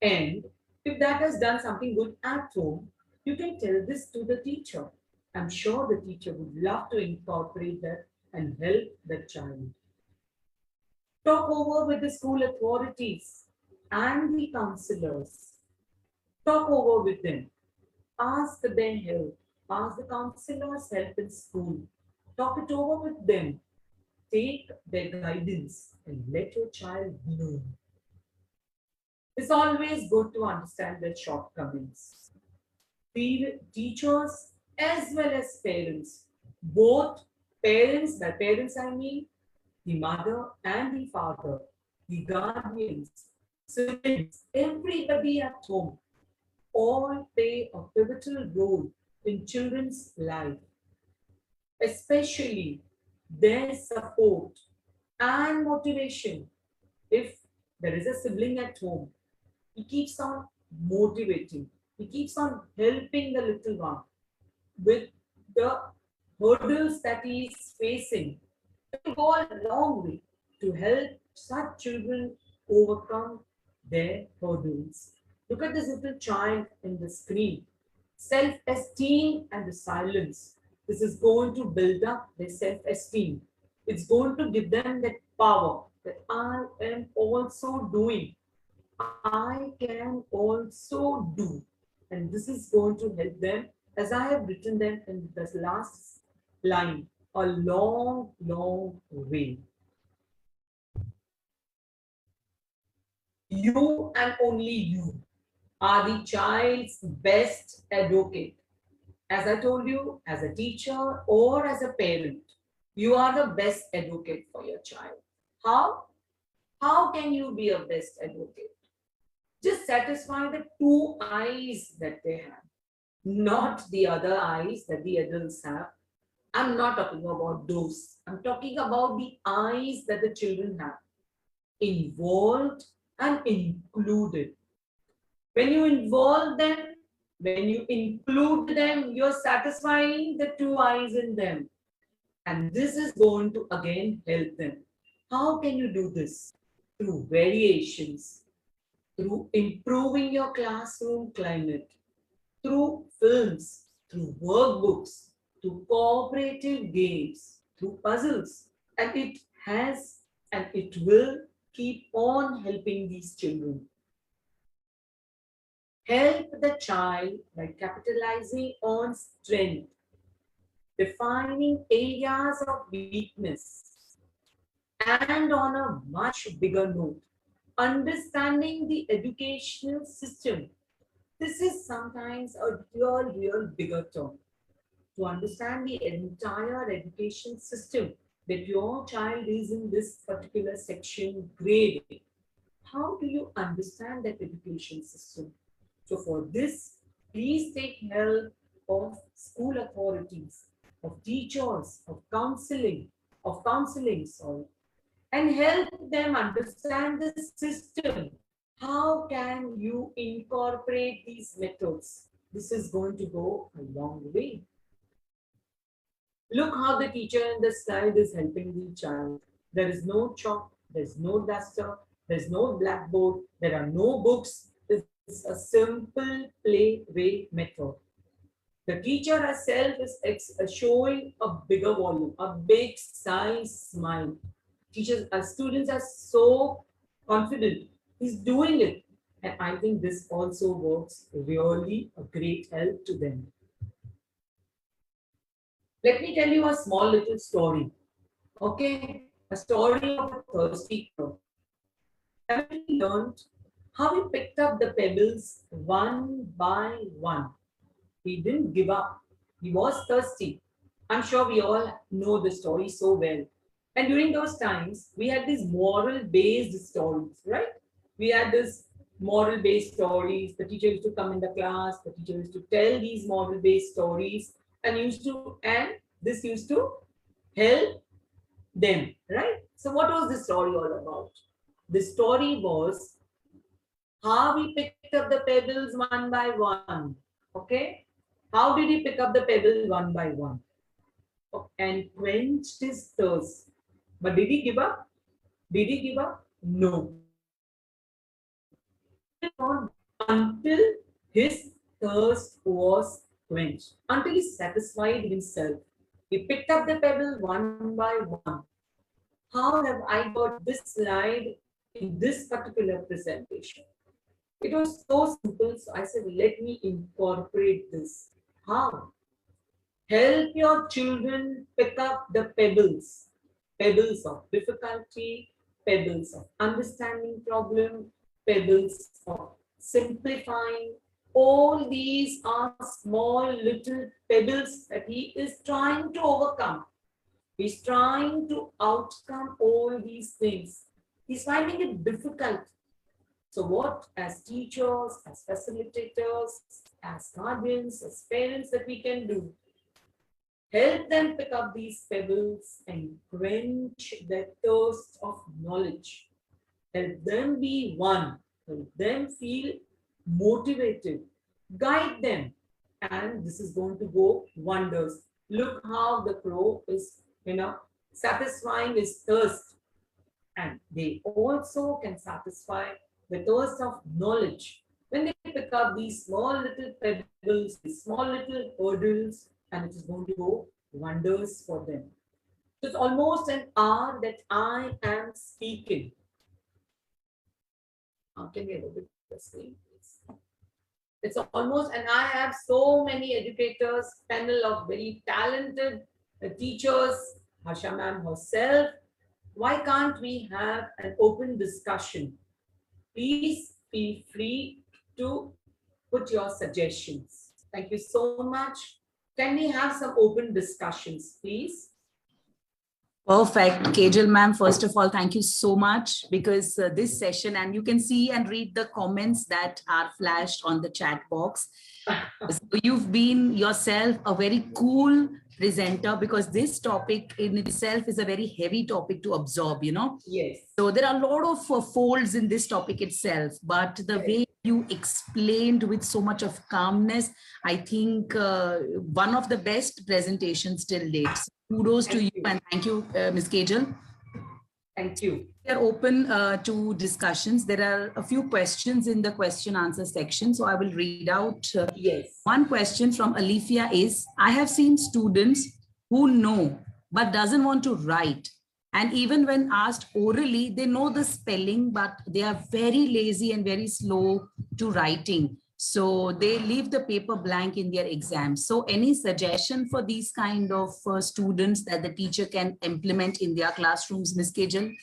And if that has done something good at home, you can tell this to the teacher. I'm sure the teacher would love to incorporate that and help the child. Talk over with the school authorities and the counselors. Talk over with them. Ask their help. Ask the counselors' help in school. Talk it over with them. Take their guidance and let your child know. It's always good to understand their shortcomings. Teachers as well as parents, both parents, by parents I mean the mother and the father, the guardians, siblings, everybody at home, all play a pivotal role in children's life, especially their support and motivation. If there is a sibling at home, he keeps on motivating, he keeps on helping the little one with the hurdles that he is facing. It will go a long way to help such children overcome their hurdles. Look at this little child in the screen. Self-esteem and resilience. This is going to build up their self-esteem. It's going to give them that power that I am also doing. I can also do. And this is going to help them, as I have written them in this last line, a long, long way. You and only you are the child's best advocate. As I told you, as a teacher or as a parent, you are the best advocate for your child. How? How can you be a best advocate? Just satisfy the two eyes that they have, not the other eyes that the adults have. I'm not talking about those. I'm talking about the eyes that the children have, involved and included. When you involve them, when you include them, you're satisfying the two eyes in them. And this is going to again help them. How can you do this? Through variations, through improving your classroom climate, through films, through workbooks, through cooperative games, through puzzles. And it has and it will keep on helping these children. Help the child by capitalizing on strength. defining areas of weakness, and on a much bigger note, understanding the educational system. This is sometimes a real bigger term. To understand the entire education system, that your child is in this particular section grade, how do you understand that education system? So for this, please take help of school authorities, of teachers, of counseling, sorry, and help them understand the system. How can you incorporate these methods? This is going to go a long way. Look how the teacher in the slide is helping the child. There is no chalk, there's no duster, there's no blackboard, there are no books. It's a simple play way method. The teacher herself is showing a bigger volume, a big size smile. Teachers, students are so confident. He's doing it. And I think this also works really a great help to them. Let me tell you a small little story. Okay, a story of a thirsty crow. Haven't you learned how he picked up the pebbles one by one? He didn't give up. He was thirsty. I'm sure we all know the story so well. And during those times, we had these moral-based stories, right? We had this moral-based stories. The teacher used to come in the class. The teacher used to tell these moral-based stories, and this used to help them, right? So, what was the story all about? The story was how he picked up the pebbles one by one. Okay, how did he pick up the pebbles one by one? And quenched his thirst. But did he give up? Did he give up? No. Until his thirst was quenched, until he satisfied himself. He picked up the pebble one by one. How have I got this slide in this particular presentation? It was so simple, so I said, let me incorporate this. How? Help your children pick up the pebbles. Pebbles of difficulty, pebbles of understanding problem, pebbles of simplifying. All these are small little pebbles that he is trying to overcome. He's trying to outcome all these things. He's finding it difficult. So what, as teachers, as facilitators, as guardians, as parents, that we can do? Help them pick up these pebbles and quench their thirst of knowledge. Help them be one. Help them feel motivated. Guide them. And this is going to go wonders. Look how the crow is, satisfying his thirst. And they also can satisfy the thirst of knowledge. When they pick up these small little pebbles, these small little hurdles, and it is going to go wonders for them. So it's almost an hour that I am speaking. Can we look at the screen, please? It's almost, and I have so many educators, panel of very talented teachers, Harsha ma'am herself. Why can't we have an open discussion? Please feel free to put your suggestions. Thank you so much. Can we have some open discussions, please? Perfect. Kejal ma'am, first of all, thank you so much, because this session, and you can see and read the comments that are flashed on the chat box. So you've been yourself a very cool presenter, because this topic in itself is a very heavy topic to absorb, Yes. So there are a lot of folds in this topic itself, but the way you explained with so much of calmness, I think one of the best presentations till date. So kudos to you, and thank you, Ms. Kejal. Thank you. We are open to discussions. There are a few questions in the question answer section, so I will read out. Yes. One question from Alifia is, I have seen students who know but doesn't want to write. And even when asked orally, they know the spelling, but they are very lazy and very slow to writing. So they leave the paper blank in their exams. So any suggestion for these kind of students that the teacher can implement in their classrooms, Ms. Kejal?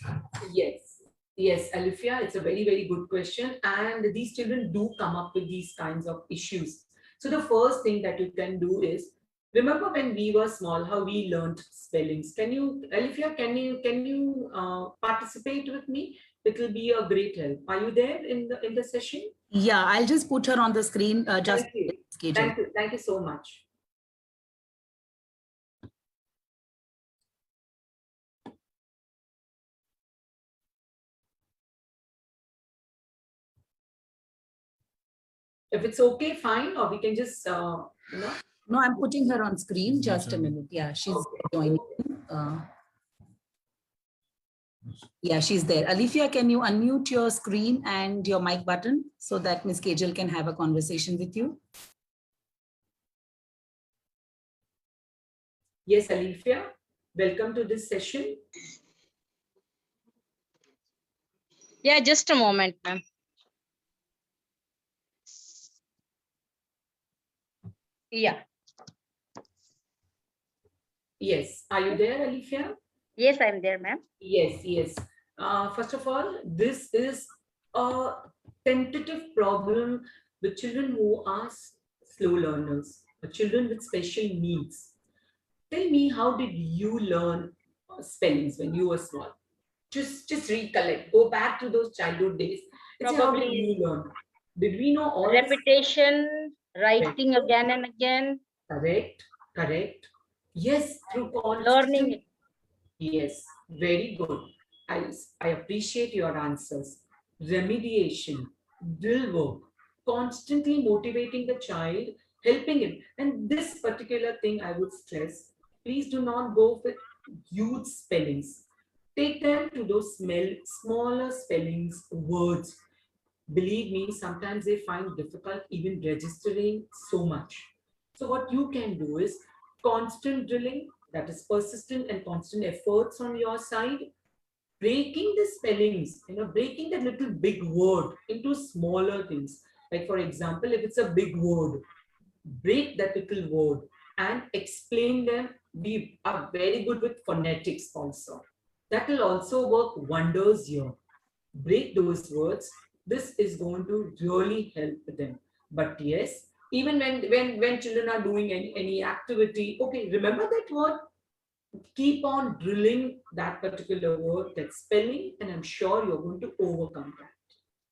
Yes, Alifia, it's a very, very good question. And these children do come up with these kinds of issues. So the first thing that you can do is, remember when we were small, how we learned spellings. Can you, Alifia, can you participate with me? It will be a great help. Are you there in the session? Yeah, I'll just put her on the screen. Just Thank you. Ms. Kejal. Thank you. Thank you so much. If it's okay, fine, or we can just, you know. No, I'm putting her on screen. Just a minute. Yeah, she's joining. Yeah, she's there. Alifia, can you unmute your screen and your mic button so that Ms. Kejal can have a conversation with you? Yes, Alifia, welcome to this session. Yeah, just a moment, ma'am. Yeah. Yes, are you there, Alifia? Yes, I'm there, ma'am. Yes. First of all, this is a tentative problem with children who are slow learners, or children with special needs. Tell me, how did you learn spellings when you were small? Just recollect. Go back to those childhood days. And say, how did Probably you learn? Did we know all this? repetition, writing again and again, Correct. Yes, through learning constant. it. Yes, very good. I appreciate your answers. Remediation, drill work, constantly motivating the child, helping him. And this particular thing I would stress, please do not go with huge spellings. Take them to those smaller spellings, words. Believe me, sometimes they find difficult even registering so much. So what you can do is constant drilling, that is persistent and constant efforts on your side, breaking the spellings, breaking that little big word into smaller things. Like for example, if it's a big word, break that little word and explain them. We are very good with phonetics also. That will also work wonders here. Break those words. This is going to really help them. But yes, even when children are doing any activity, okay, remember that word, keep on drilling that particular word, that spelling, and I'm sure you're going to overcome that.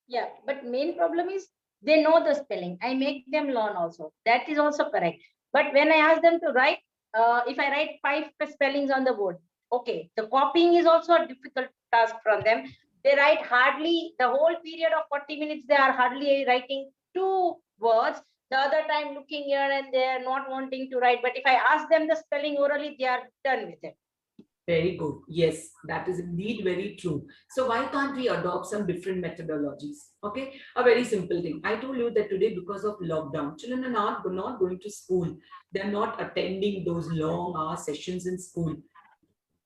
Yeah, but main problem is they know the spelling. I make them learn also. That is also correct. But when I ask them to write, if I write 5 spellings on the board, okay, the copying is also a difficult task from them. They write hardly the whole period of 40 minutes. They are hardly writing 2 words. The other time looking here and there, not wanting to write. But if I ask them the spelling orally, they are done with it. Very good. Yes, that is indeed very true. So why can't we adopt some different methodologies? Okay, a very simple thing. I told you that today, because of lockdown, children are not going to school. They're not attending those long hour sessions in school.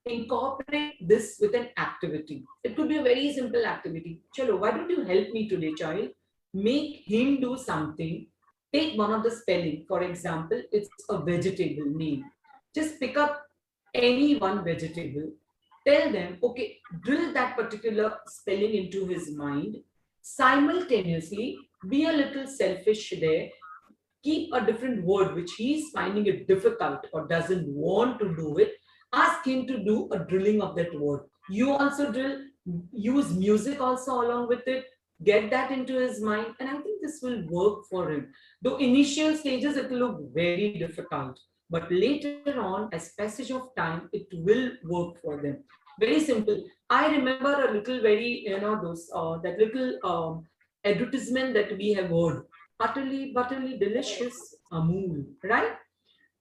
Incorporate this with an activity. It could be a very simple activity. Chalo, why don't you help me today, child? Make him do something. Take one of the spelling. For example, it's a vegetable name. Just pick up any one vegetable. Tell them, okay, drill that particular spelling into his mind. Simultaneously, be a little selfish there. Keep a different word which he's finding it difficult or doesn't want to do it. Ask him to do a drilling of that word. You also drill, use music also along with it, get that into his mind, and I think this will work for him. Though initial stages it will look very difficult, but later on, as passage of time, it will work for them. Very simple. I remember a little very, those that little advertisement that we have heard. Butterly delicious Amul, right?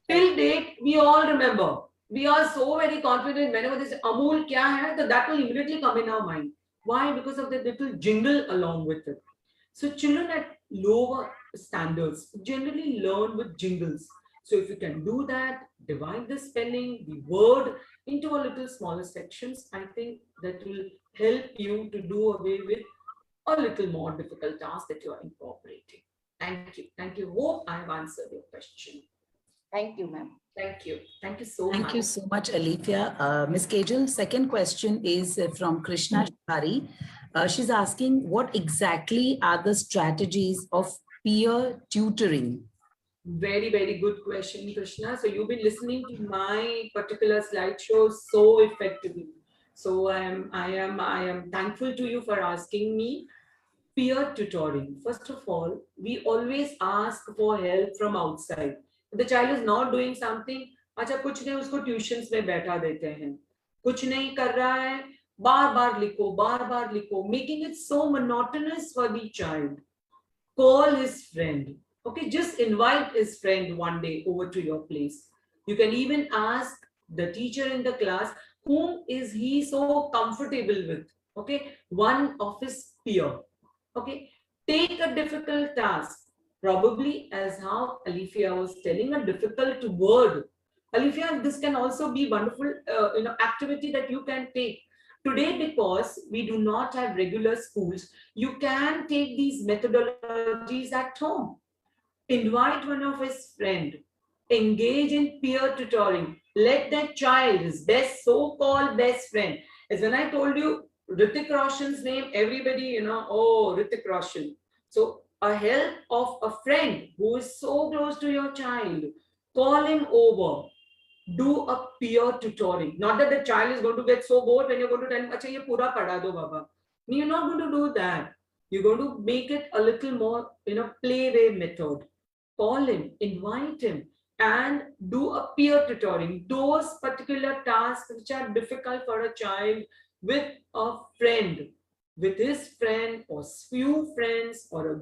Till date, we all remember. We are so very confident whenever this Amul kya hai, so that will immediately come in our mind. Why? Because of the little jingle along with it. So children at lower standards generally learn with jingles. So if you can do that, divide the spelling, the word into a little smaller sections, I think that will help you to do away with a little more difficult task that you are incorporating. Thank you. Thank you. Hope I have answered your question. Thank you, ma'am. Thank you. Thank you so Thank much. you so much, Alethea. Ms. Kejal, second question is from Krishna Shari. She's asking, what exactly are the strategies of peer tutoring? Very, very good question, Krishna. So you've been listening to my particular slideshow so effectively. So I am thankful to you for asking me. Peer tutoring. First of all, we always ask for help from outside. If the child is not doing something, अच्छा कुछ नहीं उसको tuitions में बैठा देते हैं. कुछ नहीं कर रहा है, बार बार लिखो, making it so monotonous for the child. Call his friend. Okay, just invite his friend one day over to your place. You can even ask the teacher in the class, whom is he so comfortable with? Okay, one of his peer. Okay, take a difficult task. Probably, as how Alethea was telling, a difficult word. Alethea, this can also be wonderful, activity that you can take. Today, because we do not have regular schools, you can take these methodologies at home. Invite one of his friend. Engage in peer tutoring. Let that child, his best so-called best friend. As when I told you, Hrithik Roshan's name, everybody, oh, Hrithik Roshan. So a help of a friend who is so close to your child, call him over. Do a peer tutoring. Not that the child is going to get so bored when you're going to tell him, "Acha, ye pura pada do, Baba." No, you're not going to do that. You're going to make it a little more, playway method. Call him, invite him, and do a peer tutoring. Those particular tasks which are difficult for a child with a friend, with his friend or few friends or a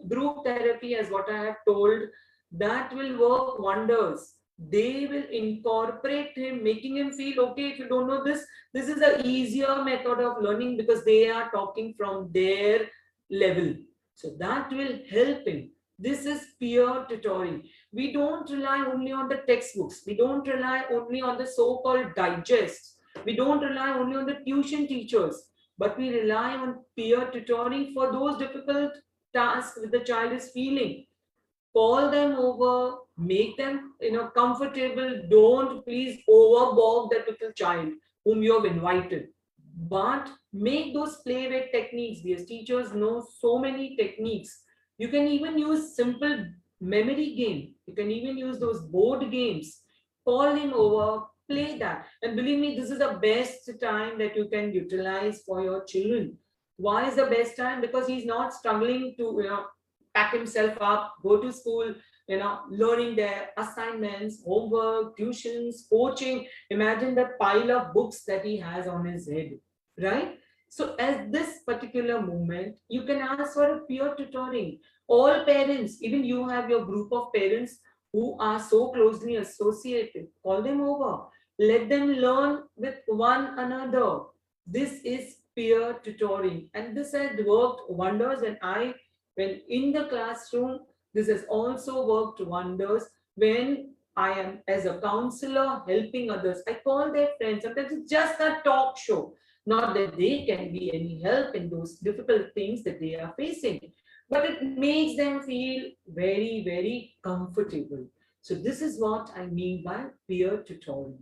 group therapy, as what I have told, that will work wonders. They will incorporate him, making him feel, okay, if you don't know this, this is an easier method of learning because they are talking from their level. So that will help him. This is peer tutoring. We don't rely only on the textbooks. We don't rely only on the so-called digests. We don't rely only on the tuition teachers, but we rely on peer tutoring for those difficult tasks that the child is feeling. Call them over, make them comfortable. Don't please overbog that little child whom you have invited. But make those playway techniques. These teachers know so many techniques. You can even use simple memory game. You can even use those board games. Call him over, play that. And believe me, this is the best time that you can utilize for your children. Why is the best time? Because he's not struggling to pack himself up, go to school, learning their assignments, homework, tuitions, coaching. Imagine the pile of books that he has on his head, right? So at this particular moment, you can ask for a peer tutoring. All parents, even you have your group of parents who are so closely associated, call them over. Let them learn with one another. This is peer tutoring. And this has worked wonders when in the classroom. This has also worked wonders when I am as a counselor helping others. I call their friends. Sometimes it's just a talk show. Not that they can be any help in those difficult things that they are facing, but it makes them feel very, very comfortable. So this is what I mean by peer tutoring.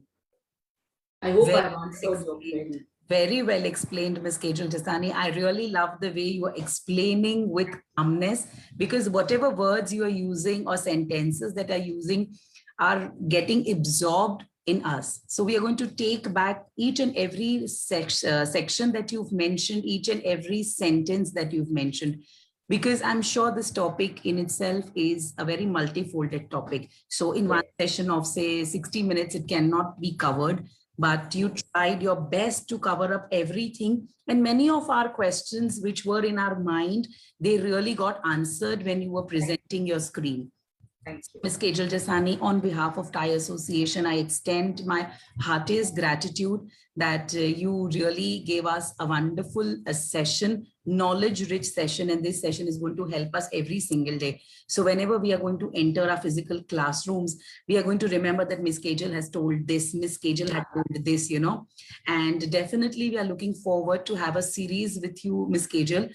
I hope I've answered your query. Very well explained, Ms. Kejal Jasani. I really love the way you are explaining with calmness, because whatever words you are using or sentences that are using are getting absorbed in us. So we are going to take back each and every section that you've mentioned, each and every sentence that you've mentioned, because I'm sure this topic in itself is a very multifolded topic. So in one session of say 60 minutes, it cannot be covered, but you tried your best to cover up everything. And many of our questions which were in our mind, they really got answered when you were presenting your screen. Ms. Kejal Jasani, on behalf of Thai Association, I extend my heartiest gratitude that you really gave us a wonderful session, knowledge-rich session, and this session is going to help us every single day. So whenever we are going to enter our physical classrooms, we are going to remember that Ms. Kejal has told this, Ms. Kejal had told this, and definitely we are looking forward to have a series with you, Ms. Kejal,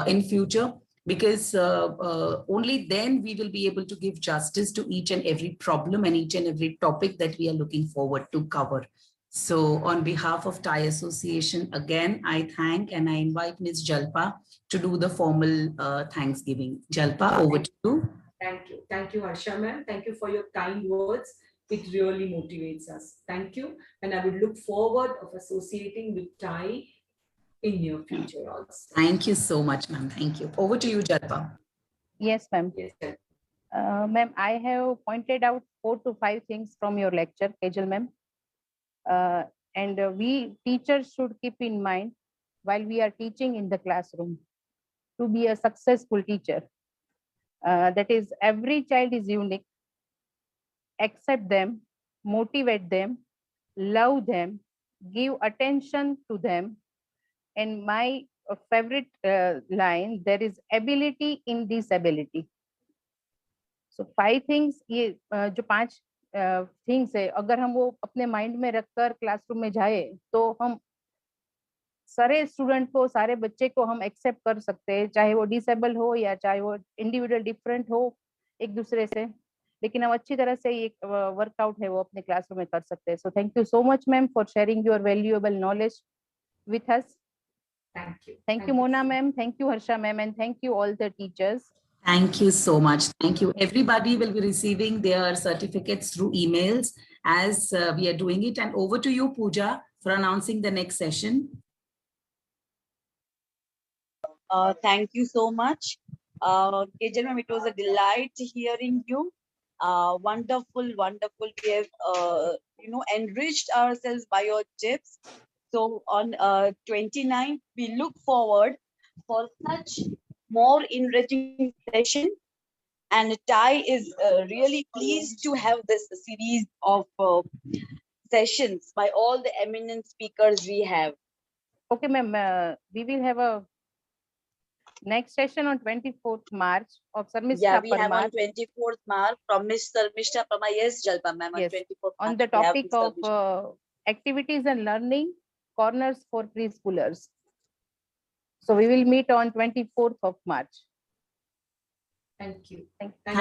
in future. because only then we will be able to give justice to each and every problem and each and every topic that we are looking forward to cover. So on behalf of Thai Association, again, I thank and I invite Ms. Jalpa to do the formal Thanksgiving. Jalpa, over to you. Thank you. Thank you, Harsha ma'am. Thank you for your kind words. It really motivates us. Thank you. And I would look forward of associating with Thai in near future also. Thank you so much, ma'am. Thank you. Over to you, Jalpa. Yes, ma'am. Yes, sir. Ma'am, I have pointed out 4 to 5 things from your lecture, Kejal ma'am. We teachers should keep in mind while we are teaching in the classroom to be a successful teacher. That is, every child is unique. Accept them, motivate them, love them, give attention to them. And my favorite line, there is ability in disability. So 5 things, ये जो 5 things है, अगर हम वो अपने mind में रखकर classroom में जाए तो हम सारे स्टूडेंट को, सारे बच्चे को हम एक्सेप्ट कर सकते हैं, चाहे वो डिसेबल हो या चाहे वो इंडिविजुअल डिफरेंट हो एक दूसरे से, लेकिन हम अच्छी तरह से ये वर्कआउट है वो अपने क्लासरूम में कर सकते हैं. So thank you so much ma'am for sharing your valuable knowledge with us. Thank you. Thank you, Mona ma'am. Thank you, Harsha ma'am, and thank you all the teachers. Thank you so much. Thank you. Everybody will be receiving their certificates through emails as we are doing it. And over to you, Pooja, for announcing the next session. Thank you so much. Kejal ma'am, it was a delight hearing you. Wonderful, wonderful. We have, enriched ourselves by your tips. So on 29th, we look forward for such more enriching session. And Thai is really pleased to have this series of sessions by all the eminent speakers we have. Okay, ma'am. We will have a next session on 24th March of Sarmishta Yeah, we have Parmar on 24th March from Miss Sarmishta Parmar. Yes, Jalpa ma'am, on Yes, 24th on March the we have topic Miss of Sarmishta. activities and learning corners for preschoolers. So we will meet on 24th of March. Thank you. Thank you. Thank